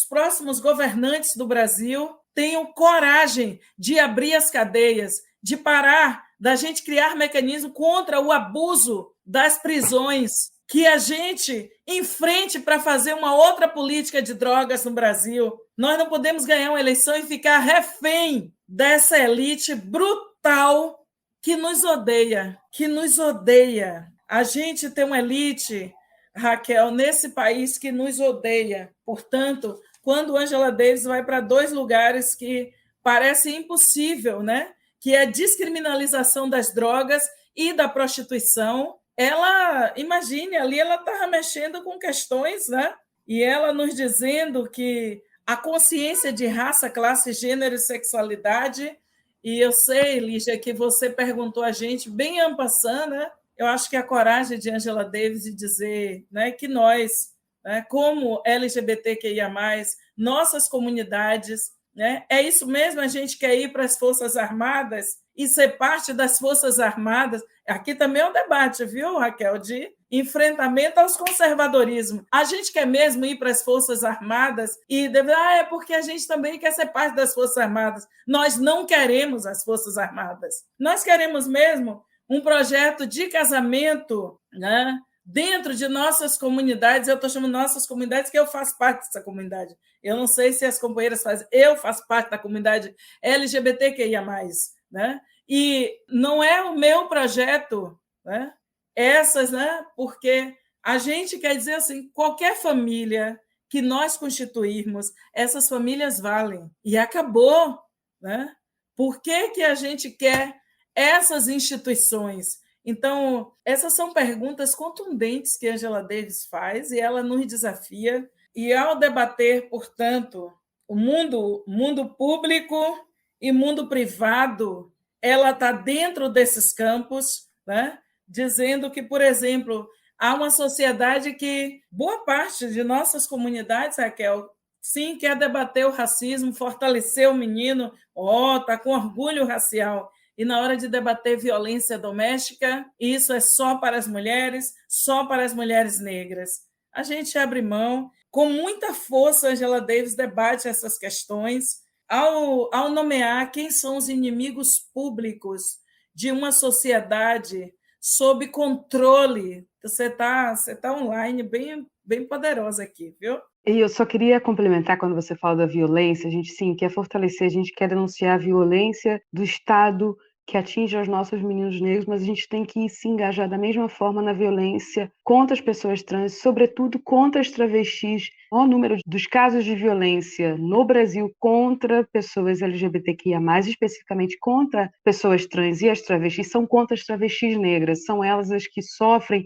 próximos governantes do Brasil tenham coragem de abrir as cadeias, de parar, da gente criar mecanismo contra o abuso das prisões, que a gente enfrente para fazer uma outra política de drogas no Brasil. Nós não podemos ganhar uma eleição e ficar refém dessa elite brutal que nos odeia. A gente tem uma elite, Raquel, nesse país que nos odeia. Portanto, quando Angela Davis vai para 2 lugares que parece impossível, né? Que é a descriminalização das drogas e da prostituição, ela, imagine, ali ela estava mexendo com questões, né? E ela nos dizendo que a consciência de raça, classe, gênero e sexualidade, e eu sei, Lígia, que você perguntou a gente, bem en passant, né? Eu acho que a coragem de Angela Davis de dizer, né, que nós, né, como LGBTQIA+, nossas comunidades, né, é isso mesmo, a gente quer ir para as Forças Armadas e ser parte das Forças Armadas. Aqui também é um debate, viu, Raquel, de enfrentamento aos conservadorismos. A gente quer mesmo ir para as Forças Armadas e é porque a gente também quer ser parte das Forças Armadas. Nós não queremos as Forças Armadas. Nós queremos mesmo um projeto de casamento, né, dentro de nossas comunidades. Eu estou chamando nossas comunidades, que eu faço parte dessa comunidade. Eu não sei se as companheiras fazem, eu faço parte da comunidade LGBTQIA+, né? E não é o meu projeto, né? Essas, né? Porque a gente quer dizer assim, qualquer família que nós constituirmos, essas famílias valem. E acabou, né? Por que a gente quer essas instituições? Então, essas são perguntas contundentes que Angela Davis faz e ela nos desafia. E ao debater, portanto, o mundo público e mundo privado, ela está dentro desses campos, né? Dizendo que, por exemplo, há uma sociedade que boa parte de nossas comunidades, Raquel, sim, quer debater o racismo, fortalecer o menino, está com orgulho racial. E na hora de debater violência doméstica, isso é só para as mulheres negras. A gente abre mão. Com muita força, Angela Davis debate essas questões ao nomear quem são os inimigos públicos de uma sociedade sob controle. Você tá online bem poderosa aqui, viu? E eu só queria complementar quando você fala da violência, a gente sim quer fortalecer, a gente quer denunciar a violência do Estado que atinge os nossos meninos negros, mas a gente tem que se engajar da mesma forma na violência contra as pessoas trans, sobretudo contra as travestis. O número dos casos de violência no Brasil contra pessoas LGBTQIA+, especificamente contra pessoas trans e as travestis, são contra as travestis negras, são elas as que sofrem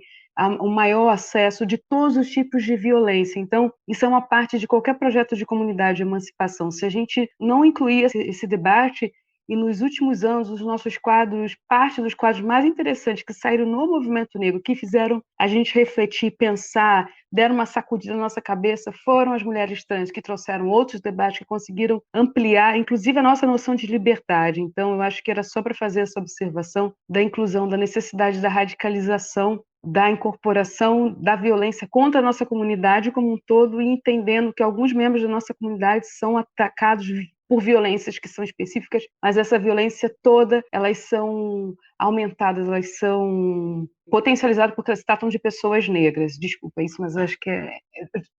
o maior acesso de todos os tipos de violência. Então, isso é uma parte de qualquer projeto de comunidade de emancipação. Se a gente não incluir esse debate, e nos últimos anos, os nossos quadros, parte dos quadros mais interessantes que saíram no movimento negro, que fizeram a gente refletir, pensar, deram uma sacudida na nossa cabeça, foram as mulheres trans, que trouxeram outros debates, que conseguiram ampliar, inclusive, a nossa noção de liberdade. Então, eu acho que era só para fazer essa observação da inclusão, da necessidade da radicalização, da incorporação da violência contra a nossa comunidade como um todo, e entendendo que alguns membros da nossa comunidade são atacados por violências que são específicas, mas essa violência toda, elas são aumentadas, elas são potencializadas porque elas tratam de pessoas negras. Desculpa isso, mas acho que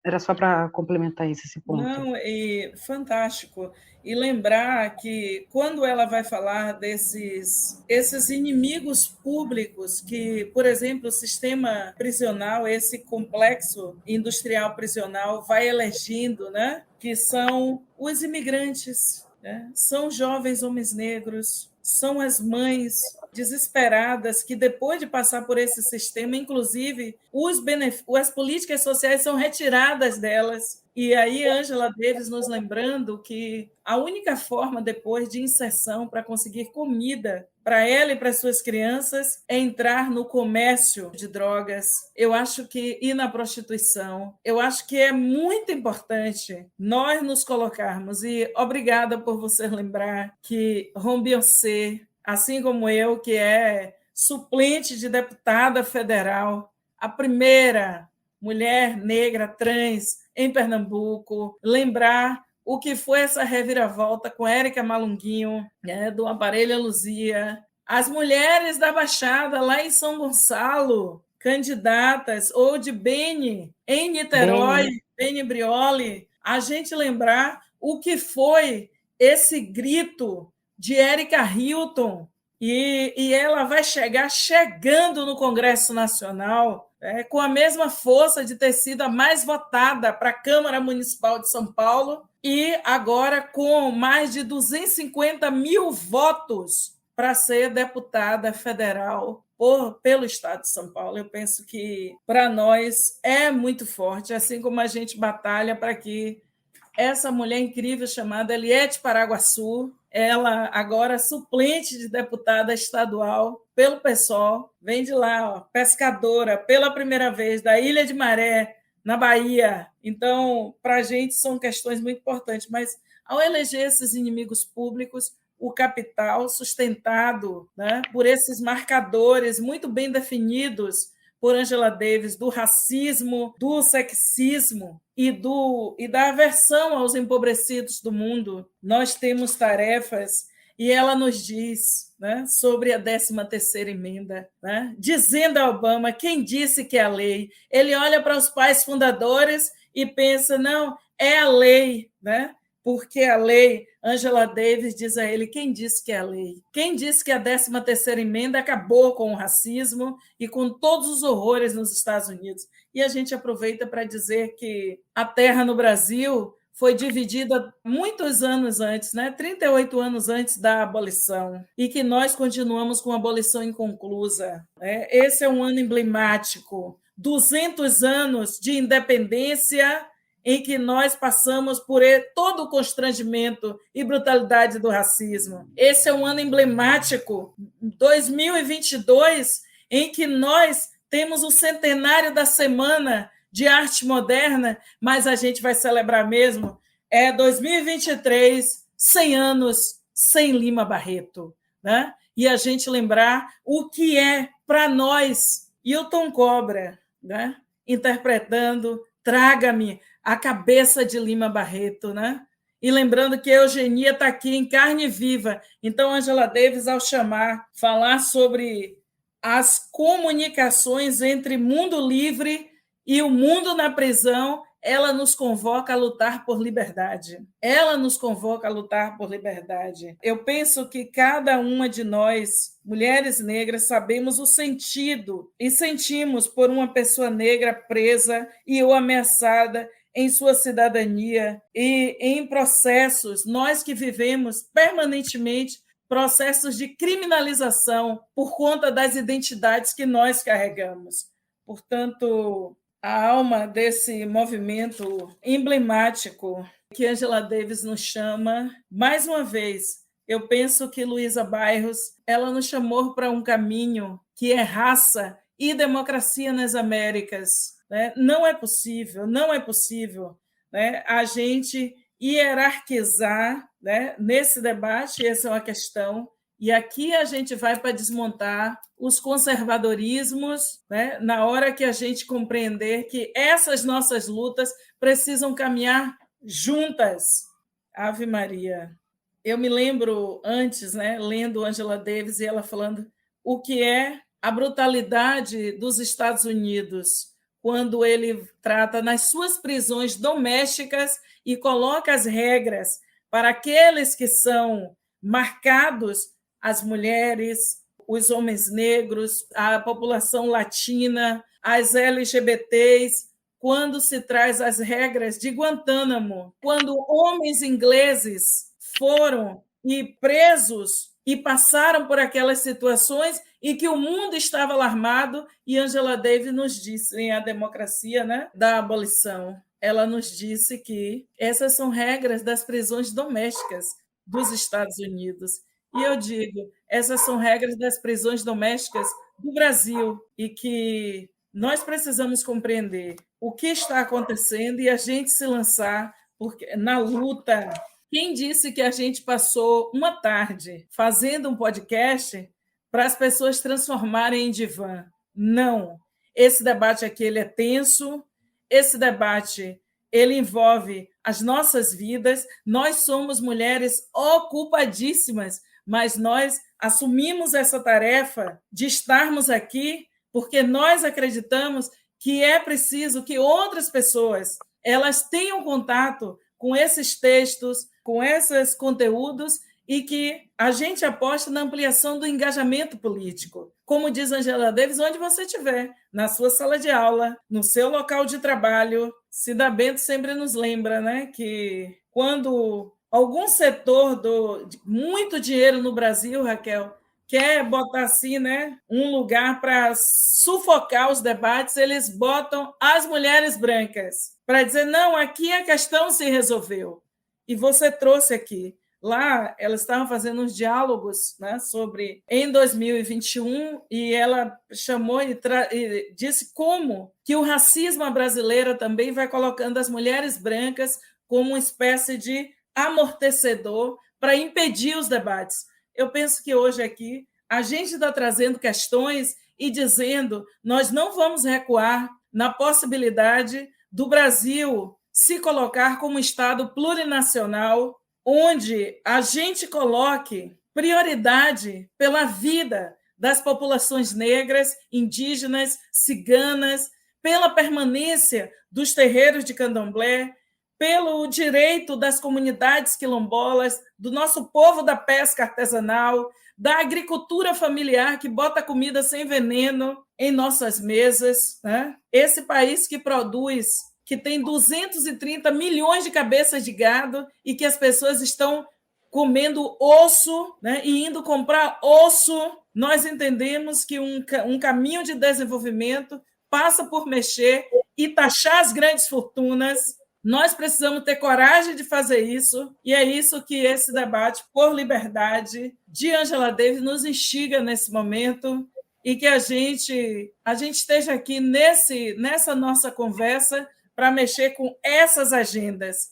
era só para complementar esse ponto. Não, e fantástico. E lembrar que quando ela vai falar esses inimigos públicos que, por exemplo, o sistema prisional, esse complexo industrial prisional vai elegendo, né? Que são os imigrantes, né? São jovens homens negros, são as mães desesperadas que, depois de passar por esse sistema, inclusive, as políticas sociais são retiradas delas. E aí, Angela Davis nos lembrando que a única forma, depois de inserção, para conseguir comida para ela e para suas crianças é entrar no comércio de drogas. Eu acho que e na prostituição. Eu acho que é muito importante nós nos colocarmos. E obrigada por você lembrar que Ron Beyoncé, assim como eu, que é suplente de deputada federal, a primeira mulher negra trans em Pernambuco, lembrar o que foi essa reviravolta com Érica Malunguinho, né, do Aparelho Luzia, as mulheres da Baixada, lá em São Gonçalo, candidatas, ou de Beni, em Niterói, Beni Brioli, a gente lembrar o que foi esse grito de Érica Hilton, e ela vai chegando no Congresso Nacional, com a mesma força de ter sido a mais votada para a Câmara Municipal de São Paulo, e agora com mais de 250 mil votos para ser deputada federal pelo Estado de São Paulo. Eu penso que, para nós, é muito forte, assim como a gente batalha para que essa mulher incrível chamada Eliette Paraguaçu, ela agora suplente de deputada estadual pelo PSOL, vem de lá, ó, pescadora, pela primeira vez, da Ilha de Maré, na Bahia. Então, para a gente são questões muito importantes, mas ao eleger esses inimigos públicos, o capital sustentado, né, por esses marcadores muito bem definidos por Angela Davis, do racismo, do sexismo e da aversão aos empobrecidos do mundo, nós temos tarefas, e ela nos diz, né, sobre a 13ª emenda, né, dizendo a Obama, quem disse que é a lei? Ele olha para os pais fundadores e pensa, não, é a lei, né? Porque a lei, Angela Davis diz a ele, quem disse que é a lei? Quem disse que a 13ª emenda acabou com o racismo e com todos os horrores nos Estados Unidos? E a gente aproveita para dizer que a terra no Brasil foi dividida muitos anos antes, né? 38 anos antes da abolição, e que nós continuamos com a abolição inconclusa. Né? Esse é um ano emblemático, 200 anos de independência, em que nós passamos por todo o constrangimento e brutalidade do racismo. Esse é um ano emblemático, 2022, em que nós temos o centenário da Semana de Arte Moderna, mas a gente vai celebrar mesmo, 2023, 100 anos sem Lima Barreto, né? E a gente lembrar o que é, para nós, Hilton Cobra, né? Interpretando Traga-me a cabeça de Lima Barreto, né? E lembrando que a eugenia está aqui em carne viva. Então, Angela Davis, ao falar sobre as comunicações entre mundo livre e o mundo na prisão, ela nos convoca a lutar por liberdade. Ela nos convoca a lutar por liberdade. Eu penso que cada uma de nós, mulheres negras, sabemos o sentido e sentimos por uma pessoa negra presa e ou ameaçada em sua cidadania e em processos, nós que vivemos permanentemente processos de criminalização por conta das identidades que nós carregamos. Portanto, a alma desse movimento emblemático que Angela Davis nos chama, mais uma vez, eu penso que Luísa Bairros, ela nos chamou para um caminho que é raça e democracia nas Américas. Né? Não é possível, né, a gente hierarquizar, né, nesse debate, essa é uma questão, e aqui a gente vai para desmontar os conservadorismos, né, na hora que a gente compreender que essas nossas lutas precisam caminhar juntas. Ave Maria. Eu me lembro antes, né, lendo Angela Davis e ela falando o que é a brutalidade dos Estados Unidos, quando ele trata nas suas prisões domésticas e coloca as regras para aqueles que são marcados, as mulheres, os homens negros, a população latina, as LGBTs, quando se traz as regras de Guantánamo, quando homens ingleses foram presos e passaram por aquelas situações em que o mundo estava alarmado, e Angela Davis nos disse, em A Democracia, né, da Abolição, ela nos disse que essas são regras das prisões domésticas dos Estados Unidos. E eu digo, essas são regras das prisões domésticas do Brasil, e que nós precisamos compreender o que está acontecendo e a gente se lançar na luta. Quem disse que a gente passou uma tarde fazendo um podcast para as pessoas transformarem em divã? Não. Esse debate aqui ele é tenso, esse debate ele envolve as nossas vidas, nós somos mulheres ocupadíssimas, mas nós assumimos essa tarefa de estarmos aqui porque nós acreditamos que é preciso que outras pessoas elas tenham contato com esses textos, com esses conteúdos, e que a gente aposta na ampliação do engajamento político. Como diz Angela Davis, onde você estiver, na sua sala de aula, no seu local de trabalho. Cida Bento sempre nos lembra, né, que quando algum setor de muito dinheiro no Brasil, Raquel, quer botar assim, né, um lugar para sufocar os debates, eles botam as mulheres brancas para dizer, não, aqui a questão se resolveu. E você trouxe aqui. Lá, elas estavam fazendo uns diálogos, né, sobre em 2021, e ela chamou e disse como que o racismo brasileiro também vai colocando as mulheres brancas como uma espécie de amortecedor para impedir os debates. Eu penso que hoje aqui a gente está trazendo questões e dizendo nós não vamos recuar na possibilidade do Brasil se colocar como Estado plurinacional, onde a gente coloque prioridade pela vida das populações negras, indígenas, ciganas, pela permanência dos terreiros de candomblé, pelo direito das comunidades quilombolas, do nosso povo da pesca artesanal, da agricultura familiar que bota comida sem veneno em nossas mesas, né? Esse país que produz, que tem 230 milhões de cabeças de gado e que as pessoas estão comendo osso, né? E indo comprar osso. Nós entendemos que um caminho de desenvolvimento passa por mexer e taxar as grandes fortunas. Nós precisamos ter coragem de fazer isso, e é isso que esse debate por liberdade de Angela Davis nos instiga nesse momento, e que a gente esteja aqui nessa nossa conversa para mexer com essas agendas,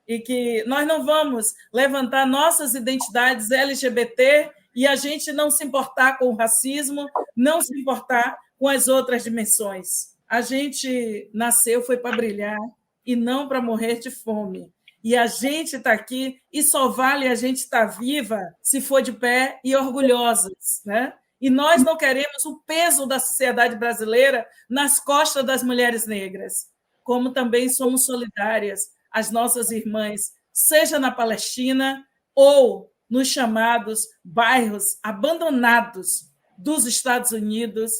e que nós não vamos levantar nossas identidades LGBT e a gente não se importar com o racismo, não se importar com as outras dimensões. A gente nasceu, foi para brilhar, e não para morrer de fome. E a gente está aqui, e só vale a gente estar viva se for de pé e orgulhosas, né? E nós não queremos o peso da sociedade brasileira nas costas das mulheres negras, como também somos solidárias às nossas irmãs, seja na Palestina ou nos chamados bairros abandonados dos Estados Unidos,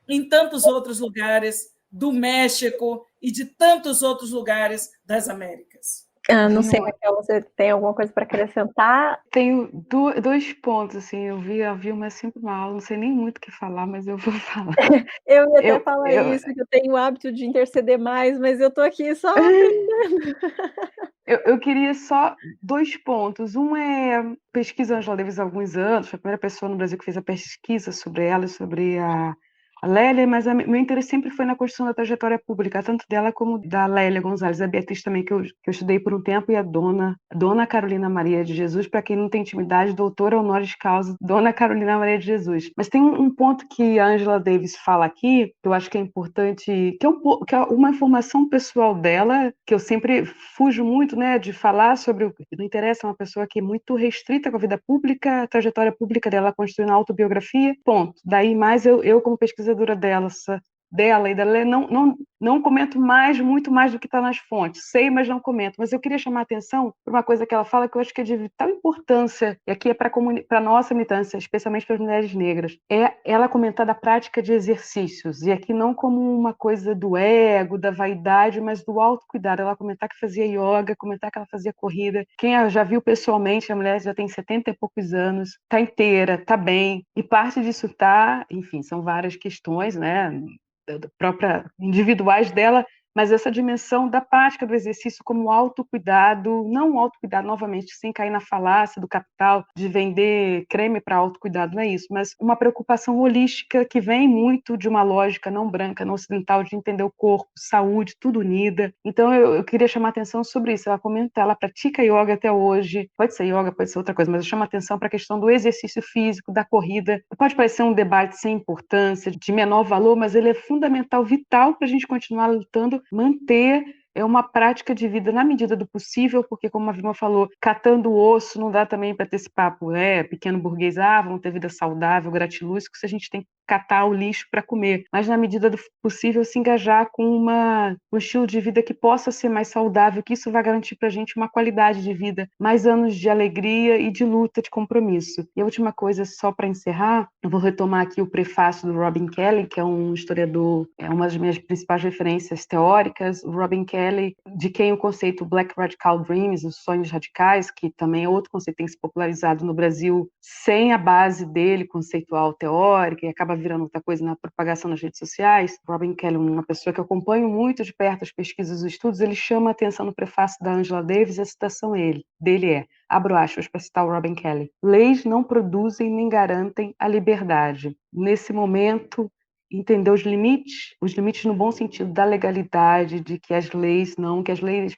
em tantos outros lugares, do México e de tantos outros lugares das Américas. Não sei, Raquel, você tem alguma coisa para acrescentar? Tenho dois pontos, assim, eu vi a Vilma sempre uma aula, não sei nem muito o que falar, mas eu vou falar. Eu ia até falar isso, que eu tenho o hábito de interceder mais, mas eu estou aqui só aprendendo. Eu queria só 2 pontos. Um é pesquisa Angela Davis há alguns anos, foi a primeira pessoa no Brasil que fez a pesquisa sobre ela e sobre a Lélia, mas meu interesse sempre foi na construção da trajetória pública, tanto dela como da Lélia Gonzalez, a Beatriz também, que eu estudei por um tempo, e a Dona Carolina Maria de Jesus, para quem não tem intimidade, doutora honoris causa, Dona Carolina Maria de Jesus. Mas tem um ponto que a Angela Davis fala aqui, que eu acho que é importante, que é uma informação pessoal dela, que eu sempre fujo muito, né, de falar sobre o que não interessa, é uma pessoa que é muito restrita com a vida pública, a trajetória pública dela construindo a autobiografia, ponto. Daí mais eu como pesquisadora dela e da Lélia, Não comento muito mais do que está nas fontes. Sei, mas não comento. Mas eu queria chamar a atenção para uma coisa que ela fala que eu acho que é de vital importância, e aqui é para a nossa militância, especialmente para as mulheres negras. É ela comentar da prática de exercícios, e aqui não como uma coisa do ego, da vaidade, mas do autocuidado. Ela comentar que fazia yoga, comentar que ela fazia corrida. Quem já viu pessoalmente, a mulher já tem 70 e poucos anos, está inteira, está bem, e parte disso está, enfim, são várias questões, né, da própria individuais dela, mas essa dimensão da prática do exercício como autocuidado, não um autocuidado, novamente, sem cair na falácia do capital, de vender creme para autocuidado, não é isso, mas uma preocupação holística que vem muito de uma lógica não branca, não ocidental, de entender o corpo, saúde, tudo unida. Então eu queria chamar a atenção sobre isso. Ela comenta, ela pratica yoga até hoje, pode ser yoga, pode ser outra coisa, mas eu chamo a atenção para a questão do exercício físico, da corrida. Pode parecer um debate sem importância, de menor valor, mas ele é fundamental, vital para a gente continuar lutando, manter uma prática de vida na medida do possível, porque, como a Vilma falou, catando o osso não dá também para ter esse papo, pequeno burguês, vamos ter vida saudável, gratiluz, que a gente tem que catar o lixo para comer, mas na medida do possível se engajar com um estilo de vida que possa ser mais saudável, que isso vai garantir para a gente uma qualidade de vida, mais anos de alegria e de luta, de compromisso. E a última coisa, só para encerrar, eu vou retomar aqui o prefácio do Robin Kelley, que é um historiador, é uma das minhas principais referências teóricas. O Robin Kelley, de quem o conceito Black Radical Dreams, os sonhos radicais, que também é outro conceito que tem se popularizado no Brasil, sem a base dele conceitual teórica, e acaba virando outra coisa na propagação nas redes sociais. Robin Kelley, uma pessoa que eu acompanho muito de perto as pesquisas e os estudos, ele chama a atenção no prefácio da Angela Davis, a citação dele é, abro aspas para citar o Robin Kelley: leis não produzem nem garantem a liberdade. Nesse momento, entender os limites no bom sentido da legalidade, de que as leis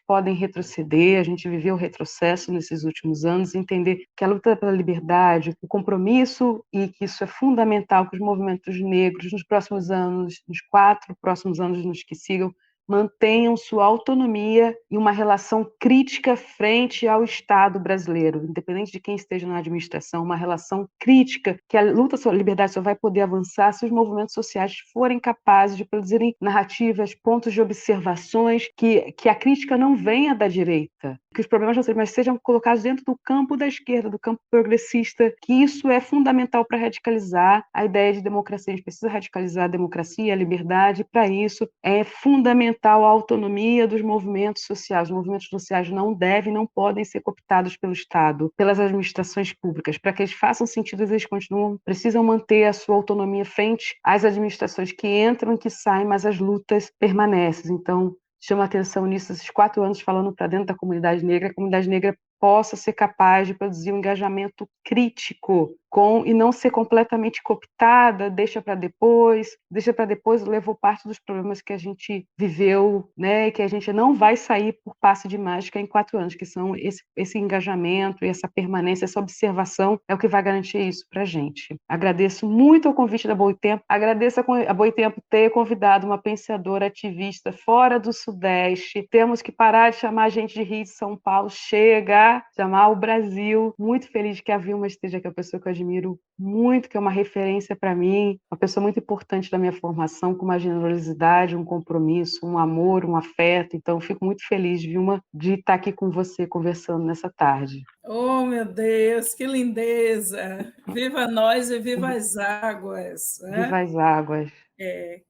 podem retroceder, a gente viveu o retrocesso nesses últimos anos, entender que a luta pela liberdade, o compromisso, e que isso é fundamental que os movimentos negros nos próximos anos, nos 4 próximos anos nos que sigam, mantenham sua autonomia e uma relação crítica frente ao Estado brasileiro, independente de quem esteja na administração, uma relação crítica, que a luta pela liberdade só vai poder avançar se os movimentos sociais forem capazes de produzirem narrativas, pontos de observações, que a crítica não venha da direita, que os problemas não sejam, mas sejam colocados dentro do campo da esquerda, do campo progressista, que isso é fundamental para radicalizar a ideia de democracia. A gente precisa radicalizar a democracia, a liberdade, para isso é fundamental a autonomia dos movimentos sociais. Os movimentos sociais não podem ser cooptados pelo Estado, pelas administrações públicas. Para que eles façam sentido, eles precisam manter a sua autonomia frente às administrações que entram e que saem, mas as lutas permanecem. Então, chama atenção nisso, esses 4 anos falando para dentro da comunidade negra, a comunidade negra possa ser capaz de produzir um engajamento crítico e não ser completamente cooptada, deixa para depois, levou parte dos problemas que a gente viveu, né, e que a gente não vai sair por passe de mágica em 4 anos, que são esse engajamento e essa permanência, essa observação é o que vai garantir isso para a gente. Agradeço muito o convite da Boitempo, agradeço a Boitempo ter convidado uma pensadora ativista fora do Sudeste. Temos que parar de chamar a gente de Rio de São Paulo, chamar o Brasil. Muito feliz que a Vilma esteja aqui, a pessoa que eu admiro muito, que é uma referência para mim, uma pessoa muito importante da minha formação, com uma generosidade, um compromisso, um amor, um afeto. Então, fico muito feliz, Vilma, de estar aqui com você conversando nessa tarde. Oh, meu Deus, que lindeza! Viva nós e viva as águas! Né? Viva as águas!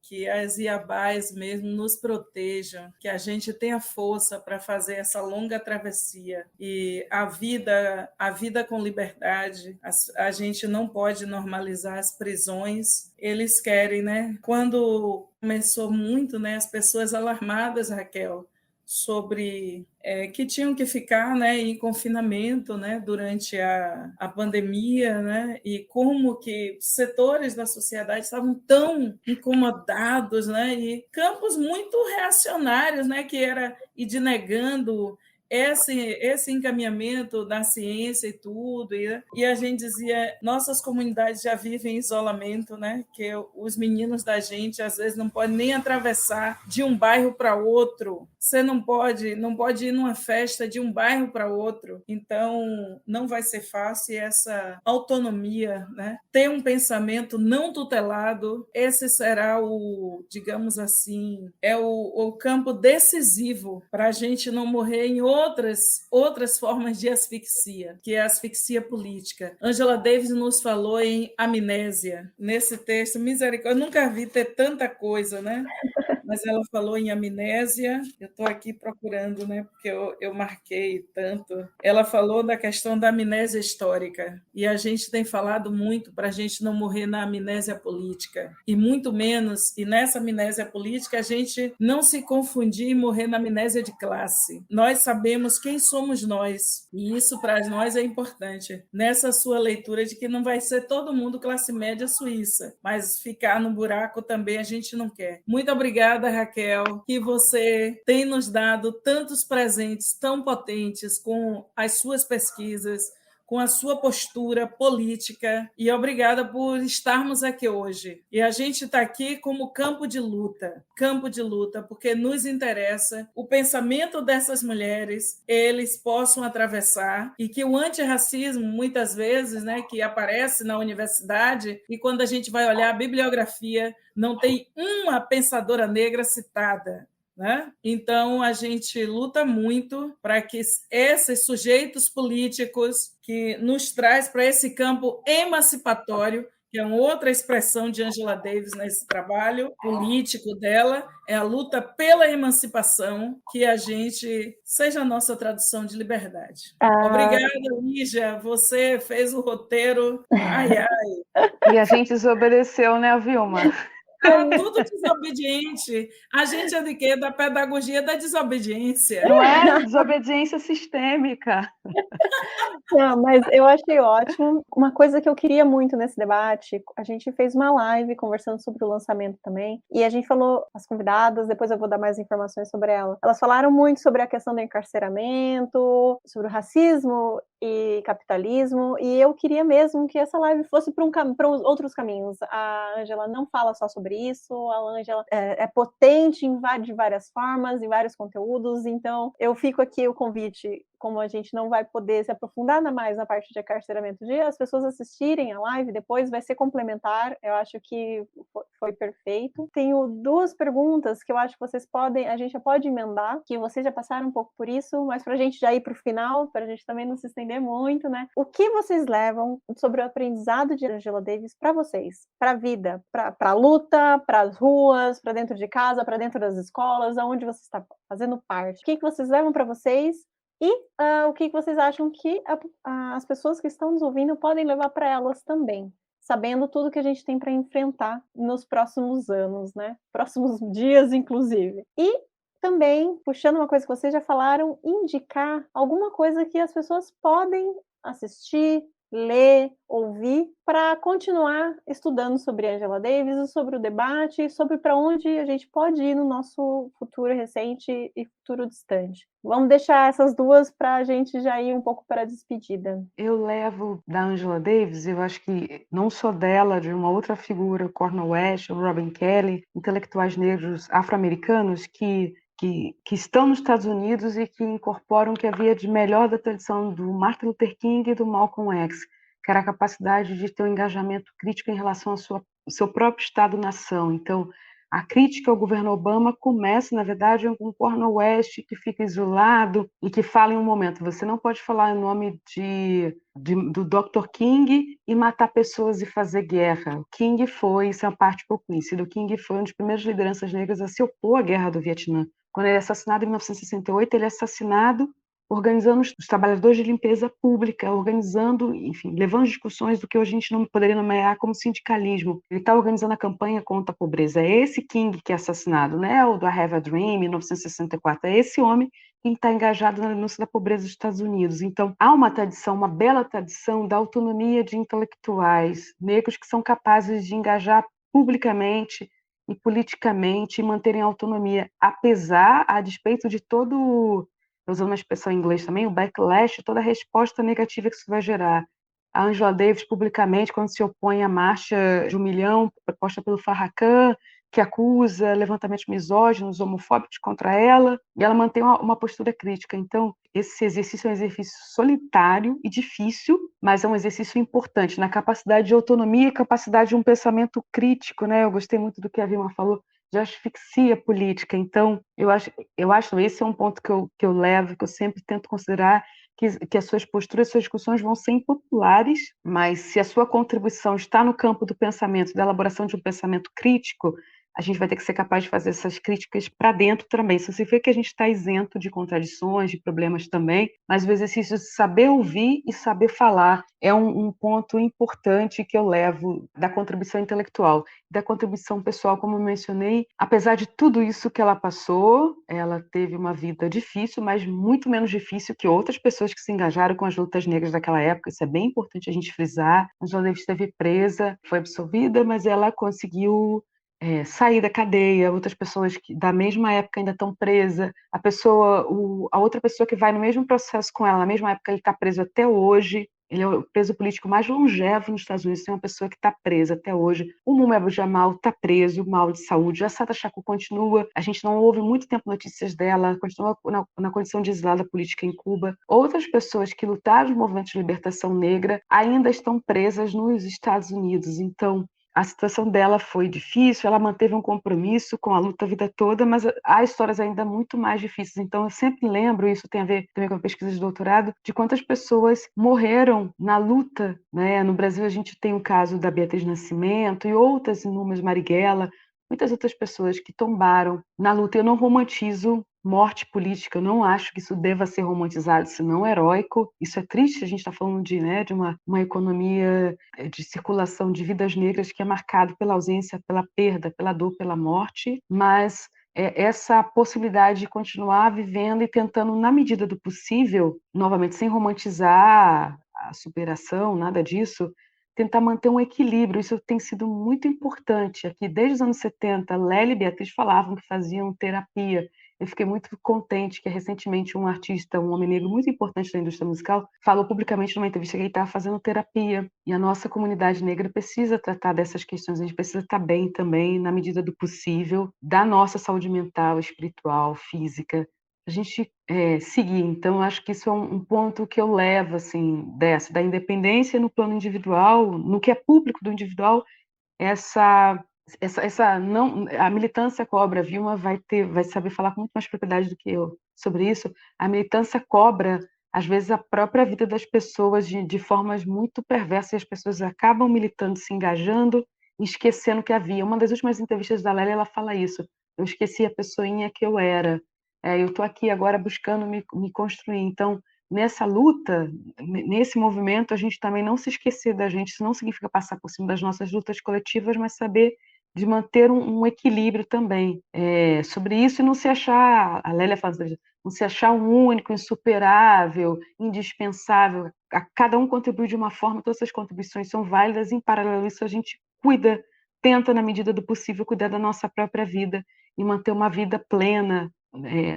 Que as Iabás mesmo nos protejam, que a gente tenha força para fazer essa longa travessia. E a vida com liberdade, a gente não pode normalizar as prisões. Eles querem, né? Quando começou muito, né, as pessoas alarmadas, Raquel, sobre que tinham que ficar, né, em confinamento, né, durante a pandemia, né, e como que setores da sociedade estavam tão incomodados, né, e campos muito reacionários, né, que era ir negando esse encaminhamento da ciência e tudo, e a gente dizia, nossas comunidades já vivem em isolamento, né? Que os meninos da gente às vezes não podem nem atravessar de um bairro para outro, você não pode ir numa festa de um bairro para outro, então não vai ser fácil essa autonomia, né? Ter um pensamento não tutelado, esse será digamos assim, o campo decisivo para a gente não morrer em outras formas de asfixia, que é a asfixia política. Angela Davis nos falou em amnésia, nesse texto, misericórdia, eu nunca vi ter tanta coisa, né? Mas ela falou em amnésia, eu estou aqui procurando, né, porque eu marquei tanto. Ela falou da questão da amnésia histórica, e a gente tem falado muito para a gente não morrer na amnésia política, e muito menos, e nessa amnésia política, a gente não se confundir e morrer na amnésia de classe. Nós sabemos quem somos nós, e isso para nós é importante. Nessa sua leitura de que não vai ser todo mundo classe média suíça, mas ficar no buraco também a gente não quer. Muito obrigada, Raquel, que você tem nos dado tantos presentes tão potentes com as suas pesquisas, com a sua postura política, e obrigada por estarmos aqui hoje. E a gente está aqui como campo de luta, porque nos interessa o pensamento dessas mulheres, eles possam atravessar, e que o antirracismo, muitas vezes, né, que aparece na universidade, e quando a gente vai olhar a bibliografia, não tem uma pensadora negra citada, né? Então, a gente luta muito para que esses sujeitos políticos que nos traz para esse campo emancipatório, que é uma outra expressão de Angela Davis nesse trabalho político dela, é a luta pela emancipação, que a gente seja a nossa tradução de liberdade. Obrigada, Lígia, você fez o roteiro. Ai, ai. E a gente desobedeceu, né, Vilma? Tudo desobediente. A gente é de quê? Da pedagogia da desobediência. Não é desobediência sistêmica. Não, mas eu achei ótimo. Uma coisa que eu queria muito nesse debate, a gente fez uma live conversando sobre o lançamento também, e a gente falou, as convidadas, depois eu vou dar mais informações sobre ela, elas falaram muito sobre a questão do encarceramento, sobre o racismo e capitalismo, e eu queria mesmo que essa live fosse para outros caminhos. A Ângela não fala só sobre isso, a Ângela é potente de várias formas, em vários conteúdos, então eu fico aqui o convite, como a gente não vai poder se aprofundar mais na parte de encarceramento, de as pessoas assistirem a live depois, vai ser complementar, eu acho que foi perfeito. Tenho duas perguntas que eu acho que a gente já pode emendar, que vocês já passaram um pouco por isso, mas para a gente já ir para o final, para a gente também não se estender muito, né? O que vocês levam sobre o aprendizado de Angela Davis para vocês? Para a vida, para a luta, para as ruas, para dentro de casa, para dentro das escolas, aonde você está fazendo parte? O que vocês levam para vocês? E o que vocês acham que as pessoas que estão nos ouvindo podem levar para elas também, sabendo tudo que a gente tem para enfrentar nos próximos anos, né? Próximos dias, inclusive. E também, puxando uma coisa que vocês já falaram, indicar alguma coisa que as pessoas podem assistir, ler, ouvir, para continuar estudando sobre Angela Davis, sobre o debate, sobre para onde a gente pode ir no nosso futuro recente e futuro distante. Vamos deixar essas duas para a gente já ir um pouco para a despedida. Eu levo da Angela Davis, eu acho que não só dela, de uma outra figura, Cornel West, Robin Kelley, intelectuais negros afro-americanos que estão nos Estados Unidos e que incorporam o que havia de melhor da tradição do Martin Luther King e do Malcolm X, que era a capacidade de ter um engajamento crítico em relação ao seu próprio Estado-nação. Então, a crítica ao governo Obama começa, na verdade, com Cornel West, que fica isolado e que fala em um momento, você não pode falar em nome do Dr. King e matar pessoas e fazer guerra. O King foi, isso é uma parte pouco conhecida, o King foi uma das primeiras lideranças negras a se opor à Guerra do Vietnã. Quando ele é assassinado em 1968, ele é assassinado organizando os trabalhadores de limpeza pública, organizando, enfim, levando discussões do que hoje a gente não poderia nomear como sindicalismo. Ele está organizando a campanha contra a pobreza. É esse King que é assassinado, né? O do I Have a Dream, em 1964. É esse homem que está engajado na denúncia da pobreza dos Estados Unidos. Então, há uma tradição, uma bela tradição da autonomia de intelectuais negros que são capazes de engajar publicamente e politicamente e manterem a autonomia, apesar, a despeito de todo, usando uma expressão em inglês também, o backlash, toda a resposta negativa que isso vai gerar. A Angela Davis, publicamente, quando se opõe à marcha de 1 milhão proposta pelo Farrakhan, que acusa levantamentos misóginos, homofóbicos contra ela, e ela mantém uma postura crítica. Então, esse exercício é um exercício solitário e difícil, mas é um exercício importante na capacidade de autonomia e capacidade de um pensamento crítico, né? Eu gostei muito do que a Vilma falou, de asfixia política. Então, eu acho esse é um ponto que eu levo, que eu sempre tento considerar, que as suas posturas, as suas discussões vão ser impopulares, mas se a sua contribuição está no campo do pensamento, da elaboração de um pensamento crítico, a gente vai ter que ser capaz de fazer essas críticas para dentro também. Se você vê que a gente está isento de contradições, de problemas também, mas o exercício de saber ouvir e saber falar é um ponto importante que eu levo da contribuição intelectual, da contribuição pessoal, como eu mencionei. Apesar de tudo isso que ela passou, ela teve uma vida difícil, mas muito menos difícil que outras pessoas que se engajaram com as lutas negras daquela época. Isso é bem importante a gente frisar. Angela Davis esteve presa, foi absolvida, mas ela conseguiu sair da cadeia. Outras pessoas que da mesma época ainda estão presas. A outra pessoa que vai no mesmo processo com ela, na mesma época, ele está preso até hoje. Ele é o preso político mais longevo nos Estados Unidos, tem uma pessoa que está presa até hoje. O Mumia Abu-Jamal está preso, mal de saúde. A Assata Shakur continua, a gente não ouve muito tempo notícias dela, continua na condição de exilada política em Cuba. Outras pessoas que lutaram no movimento de libertação negra ainda estão presas nos Estados Unidos. Então, a situação dela foi difícil, ela manteve um compromisso com a luta a vida toda, mas há histórias ainda muito mais difíceis. Então, eu sempre lembro, isso tem a ver também com a pesquisa de doutorado, de quantas pessoas morreram na luta, né? No Brasil, a gente tem o caso da Beatriz Nascimento e outras inúmeras, Marighella, muitas outras pessoas que tombaram na luta. Eu não romantizo morte política, eu não acho que isso deva ser romantizado, isso não é heróico. Isso é triste, a gente está falando de uma economia de circulação de vidas negras que é marcado pela ausência, pela perda, pela dor, pela morte, mas essa possibilidade de continuar vivendo e tentando, na medida do possível, novamente, sem romantizar a superação, nada disso, tentar manter um equilíbrio. Isso tem sido muito importante. Aqui, desde os anos 70, Lélia e Beatriz falavam que faziam terapia. Eu fiquei muito contente que recentemente um artista, um homem negro muito importante da indústria musical, falou publicamente numa entrevista que ele estava fazendo terapia. E a nossa comunidade negra precisa tratar dessas questões, a gente precisa estar bem também, na medida do possível, da nossa saúde mental, espiritual, física, a gente seguir. Então, acho que isso é um ponto que eu levo, assim, da independência no plano individual, no que é público do individual, essa não, a militância cobra, a Vilma vai saber falar com muito mais propriedade do que eu sobre isso. A militância cobra, às vezes, a própria vida das pessoas de formas muito perversas, e as pessoas acabam militando, se engajando, e esquecendo que havia. Uma das últimas entrevistas da Lélia, ela fala isso. Eu esqueci a pessoinha que eu era. Eu estou aqui agora buscando me construir. Então, nessa luta, nesse movimento, a gente também não se esquecer da gente. Isso não significa passar por cima das nossas lutas coletivas, mas saber de manter um equilíbrio também sobre isso e não se achar, a Lélia fala, não se achar um único, insuperável, indispensável. Cada um contribui de uma forma, todas essas contribuições são válidas, em paralelo a isso a gente cuida, tenta, na medida do possível, cuidar da nossa própria vida e manter uma vida plena.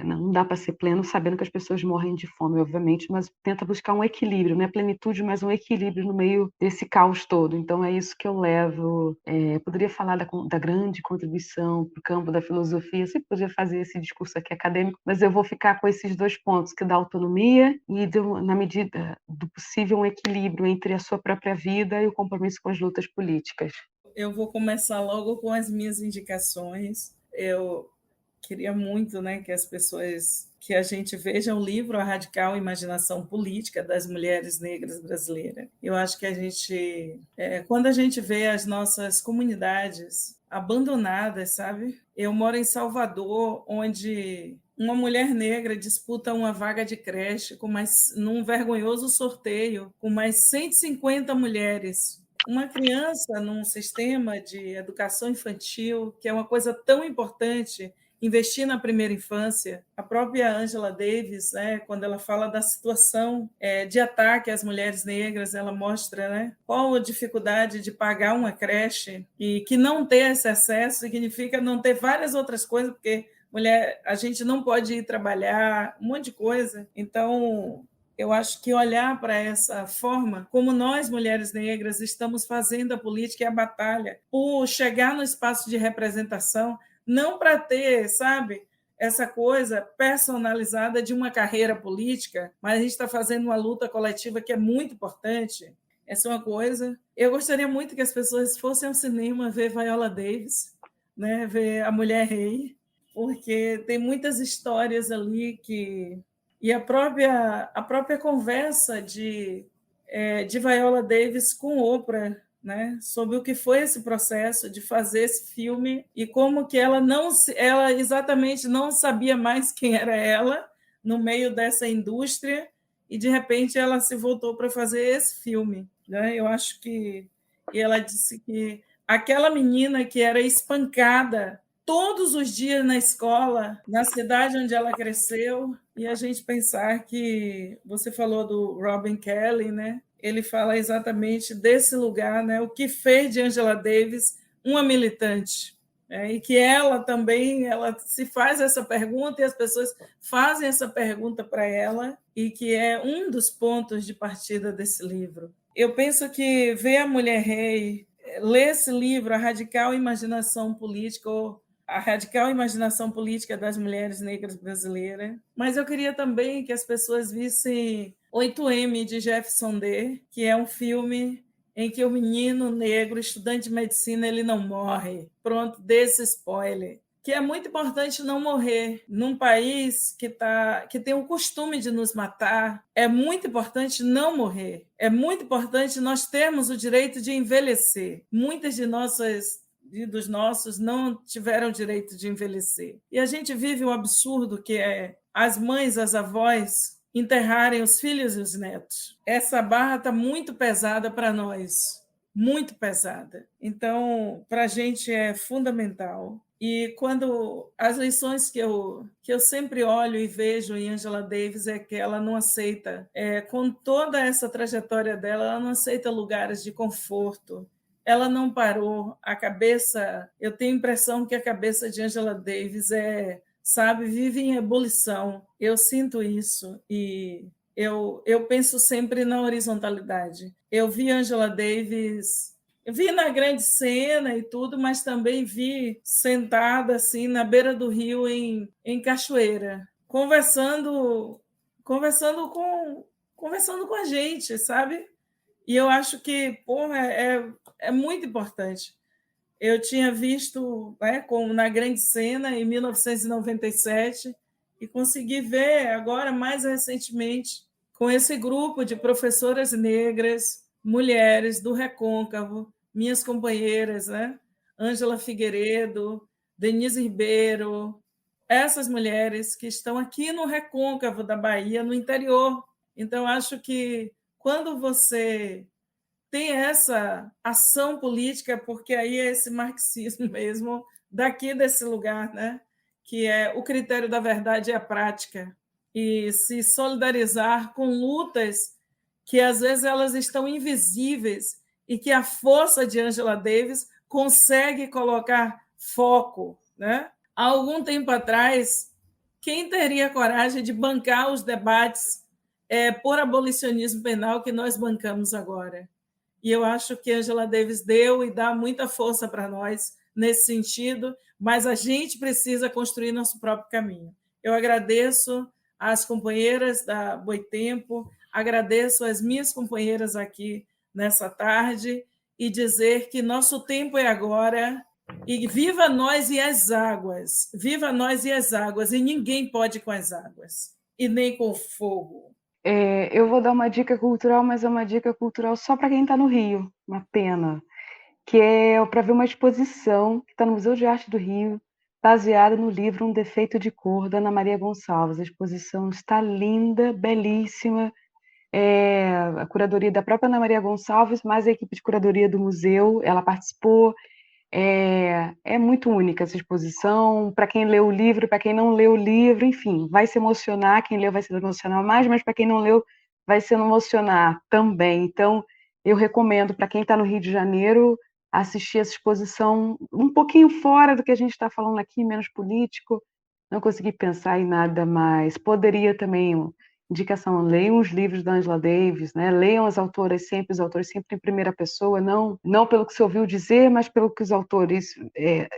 Não dá para ser pleno sabendo que as pessoas morrem de fome, obviamente, mas tenta buscar um equilíbrio, não é plenitude, mas um equilíbrio no meio desse caos todo. Então é isso que eu levo. Poderia falar da grande contribuição para o campo da filosofia, sempre poderia fazer esse discurso aqui acadêmico, mas eu vou ficar com esses dois pontos, que da autonomia e, na medida do possível, um equilíbrio entre a sua própria vida e o compromisso com as lutas políticas. Eu vou começar logo com as minhas indicações. Eu queria muito, né, que a gente veja o livro A Radical Imaginação Política das Mulheres Negras Brasileiras. Eu acho que quando a gente vê as nossas comunidades abandonadas, sabe? Eu moro em Salvador, onde uma mulher negra disputa uma vaga de creche num vergonhoso sorteio com mais 150 mulheres. Uma criança num sistema de educação infantil, que é uma coisa tão importante, investir na primeira infância. A própria Angela Davis, né, quando ela fala da situação de ataque às mulheres negras, ela mostra, né, qual a dificuldade de pagar uma creche e que não ter esse acesso significa não ter várias outras coisas, porque a gente não pode ir trabalhar, um monte de coisa. Então, Eu acho que olhar para essa forma, como nós, mulheres negras, estamos fazendo a política e a batalha por chegar no espaço de representação, não para ter, sabe, essa coisa personalizada de uma carreira política, mas a gente está fazendo uma luta coletiva que é muito importante. Essa é uma coisa. Eu gostaria muito que as pessoas fossem ao cinema ver Viola Davis, né, ver A Mulher Rei, porque tem muitas histórias ali que... E a própria conversa de Viola Davis com Oprah, né, sobre o que foi esse processo de fazer esse filme e como que ela exatamente não sabia mais quem era ela no meio dessa indústria e de repente ela se voltou para fazer esse filme, né? Eu acho que e ela disse que aquela menina que era espancada todos os dias na escola, na cidade onde ela cresceu, e a gente pensar que você falou do Robin Kelly, né? Ele fala exatamente desse lugar, né? O que fez de Angela Davis uma militante, né? E que ela também, ela se faz essa pergunta e as pessoas fazem essa pergunta para ela, e que é um dos pontos de partida desse livro. Eu penso que ver a Mulher Rei, ler esse livro, a radical imaginação política das mulheres negras brasileiras. Mas eu queria também que as pessoas vissem 8M, de Jefferson D., que é um filme em que o menino negro, estudante de medicina, ele não morre. Pronto, desse spoiler. Que é muito importante não morrer num país que tem o costume de nos matar. É muito importante não morrer. É muito importante nós termos o direito de envelhecer. Muitas dos nossos não tiveram direito de envelhecer. E a gente vive um absurdo que é as mães, as avós enterrarem os filhos e os netos. Essa barra está muito pesada para nós, muito pesada. Então, para a gente é fundamental. E quando as lições que eu sempre olho e vejo em Angela Davis é que ela não aceita, com toda essa trajetória dela, ela não aceita lugares de conforto. Ela não parou. A cabeça, eu tenho a impressão que a cabeça de Angela Davis vive em ebulição. Eu sinto isso e eu penso sempre na horizontalidade. Eu vi Angela Davis, eu vi na grande cena e tudo, mas também vi sentada assim na beira do rio em Cachoeira, conversando com a gente, sabe? E eu acho que, porra, é muito importante. Eu tinha visto, né, na grande cena em 1997 e consegui ver agora, mais recentemente, com esse grupo de professoras negras, mulheres do Recôncavo, minhas companheiras, né? Ângela Figueiredo, Denise Ribeiro, essas mulheres que estão aqui no Recôncavo da Bahia, no interior. Então, acho que quando você tem essa ação política, porque aí é esse marxismo mesmo, daqui desse lugar, né? Que é o critério da verdade e a prática, e se solidarizar com lutas que às vezes elas estão invisíveis e que a força de Angela Davis consegue colocar foco, né? Há algum tempo atrás, quem teria coragem de bancar os debates por abolicionismo penal que nós bancamos agora? E eu acho que Angela Davis deu e dá muita força para nós nesse sentido, mas a gente precisa construir nosso próprio caminho. Eu agradeço às companheiras da Boitempo, agradeço às minhas companheiras aqui nessa tarde e dizer que nosso tempo é agora e viva nós e as águas, viva nós e as águas, e ninguém pode com as águas, e nem com o fogo. Eu vou dar uma dica cultural, mas é uma dica cultural só para quem está no Rio, uma pena, que é para ver uma exposição que está no Museu de Arte do Rio, baseada no livro Um Defeito de Cor, da Ana Maria Gonçalves. A exposição está linda, belíssima, a curadoria da própria Ana Maria Gonçalves, mais a equipe de curadoria do museu, ela participou. É muito única essa exposição, para quem leu o livro, para quem não leu o livro, enfim, vai se emocionar, quem leu vai se emocionar mais, mas para quem não leu vai se emocionar também. Então, eu recomendo para quem está no Rio de Janeiro assistir essa exposição um pouquinho fora do que a gente está falando aqui, menos político, não consegui pensar em nada mais. Poderia também indicação, leiam os livros da Angela Davis, né? Leiam as autoras sempre em primeira pessoa, não pelo que se ouviu dizer, mas pelo que os autores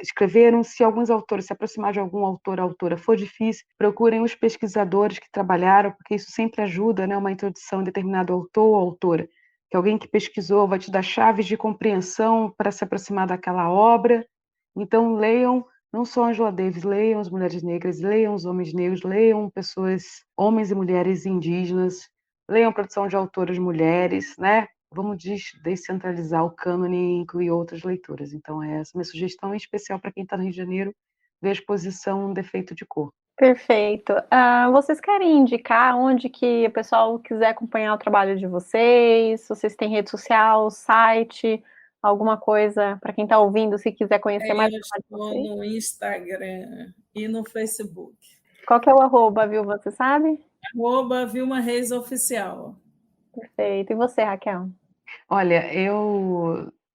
escreveram. Se alguns autores se aproximar de algum autor ou autora for difícil, procurem os pesquisadores que trabalharam, porque isso sempre ajuda, né? Uma introdução em determinado autor ou autora, que alguém que pesquisou vai te dar chaves de compreensão para se aproximar daquela obra. Então, leiam não só Angela Davis, leiam as mulheres negras, leiam os homens negros, leiam homens e mulheres indígenas, leiam produção de autoras mulheres, né? Vamos descentralizar o cânone e incluir outras leituras. Então, essa é a minha sugestão, em especial para quem está no Rio de Janeiro, ver a exposição Defeito de Cor. Perfeito. Vocês querem indicar onde que o pessoal quiser acompanhar o trabalho de vocês? Se vocês têm rede social, site, alguma coisa para quem está ouvindo, se quiser conhecer mais? Eu estou no Instagram e no Facebook. Qual que é o arroba, viu? Você sabe? @Vilma Reis Oficial. Perfeito. E você, Raquel? Olha,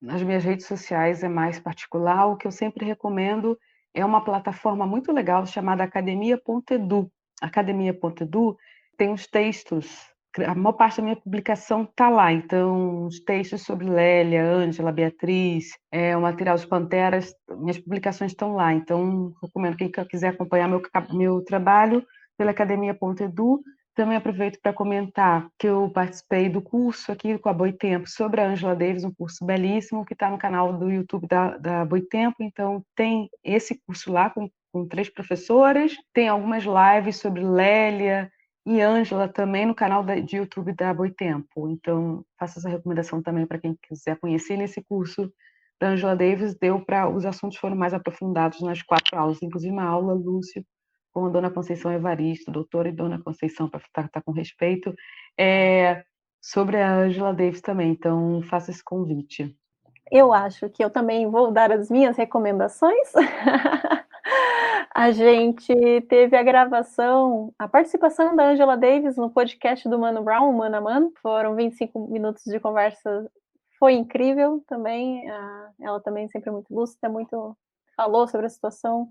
nas minhas redes sociais é mais particular, o que eu sempre recomendo é uma plataforma muito legal chamada Academia.edu. Academia.edu tem os textos, a maior parte da minha publicação está lá, então os textos sobre Lélia, Ângela, Beatriz, o material dos Panteras, minhas publicações estão lá, então recomendo quem quiser acompanhar meu trabalho pela Academia.edu. Também aproveito para comentar que eu participei do curso aqui com a Boitempo sobre a Angela Davis, um curso belíssimo que está no canal do YouTube da Boitempo. Então, tem esse curso lá com 3 professoras, tem algumas lives sobre Lélia e Ângela também no canal de YouTube da Boitempo. Então, faço essa recomendação também para quem quiser conhecer. Nesse curso da Angela Davis, os assuntos foram mais aprofundados nas 4 aulas, inclusive uma aula, Lúcio, com a Dona Conceição Evaristo, doutora e Dona Conceição, para tratar com respeito, sobre a Angela Davis também. Então, faço esse convite. Eu acho que eu também vou dar as minhas recomendações. A gente teve a participação da Angela Davis no podcast do Mano Brown, Mano a Mano. Foram 25 minutos de conversa, foi incrível também. Ela também sempre é muito lúcida, falou sobre a situação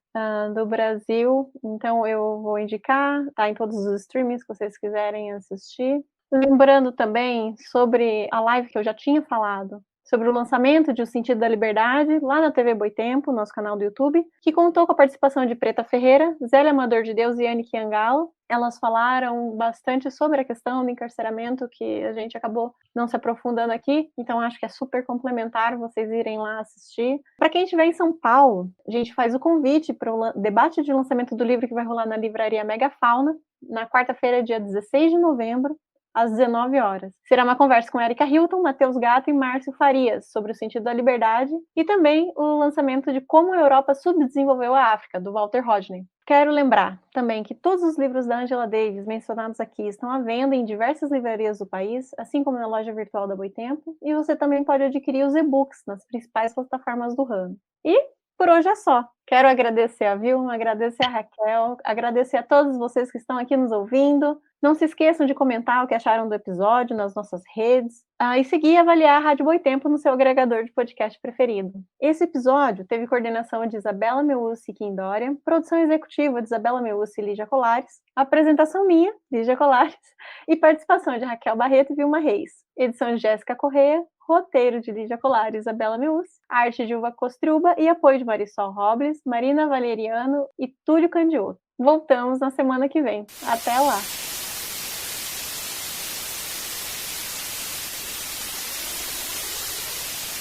do Brasil, então eu vou indicar, tá em todos os streamings que vocês quiserem assistir. Lembrando também sobre a live que eu já tinha falado, sobre o lançamento de O Sentido da Liberdade, lá na TV Boitempo, nosso canal do YouTube, que contou com a participação de Preta Ferreira, Zélia Amador de Deus e Anne Kiangalo. Elas falaram bastante sobre a questão do encarceramento, que a gente acabou não se aprofundando aqui, então acho que é super complementar vocês irem lá assistir. Para quem estiver em São Paulo, a gente faz o convite para o debate de lançamento do livro que vai rolar na livraria Megafauna, na quarta-feira, dia 16 de novembro, às 19 horas. Será uma conversa com Erika Hilton, Matheus Gato e Márcio Farias sobre o sentido da liberdade e também o lançamento de Como a Europa Subdesenvolveu a África, do Walter Rodney. Quero lembrar também que todos os livros da Angela Davis mencionados aqui estão à venda em diversas livrarias do país, assim como na loja virtual da Boitempo, e você também pode adquirir os e-books nas principais plataformas do ramo. E por hoje é só. Quero agradecer a Vilma, agradecer a Raquel, agradecer a todos vocês que estão aqui nos ouvindo. Não se esqueçam de comentar o que acharam do episódio nas nossas redes e seguir e avaliar a Rádio Boitempo no seu agregador de podcast preferido. Esse episódio teve coordenação de Isabela Meucci e Kim Dória, produção executiva de Isabela Meucci e Lígia Colares, apresentação minha, Lígia Colares, e participação de Raquel Barreto e Vilma Reis, edição de Jéssica Corrêa, roteiro de Lígia Colares e Isabela Meucci, arte de Uva Costruba e apoio de Marisol Robles, Marina Valeriano e Túlio Candioto. Voltamos na semana que vem. Até lá!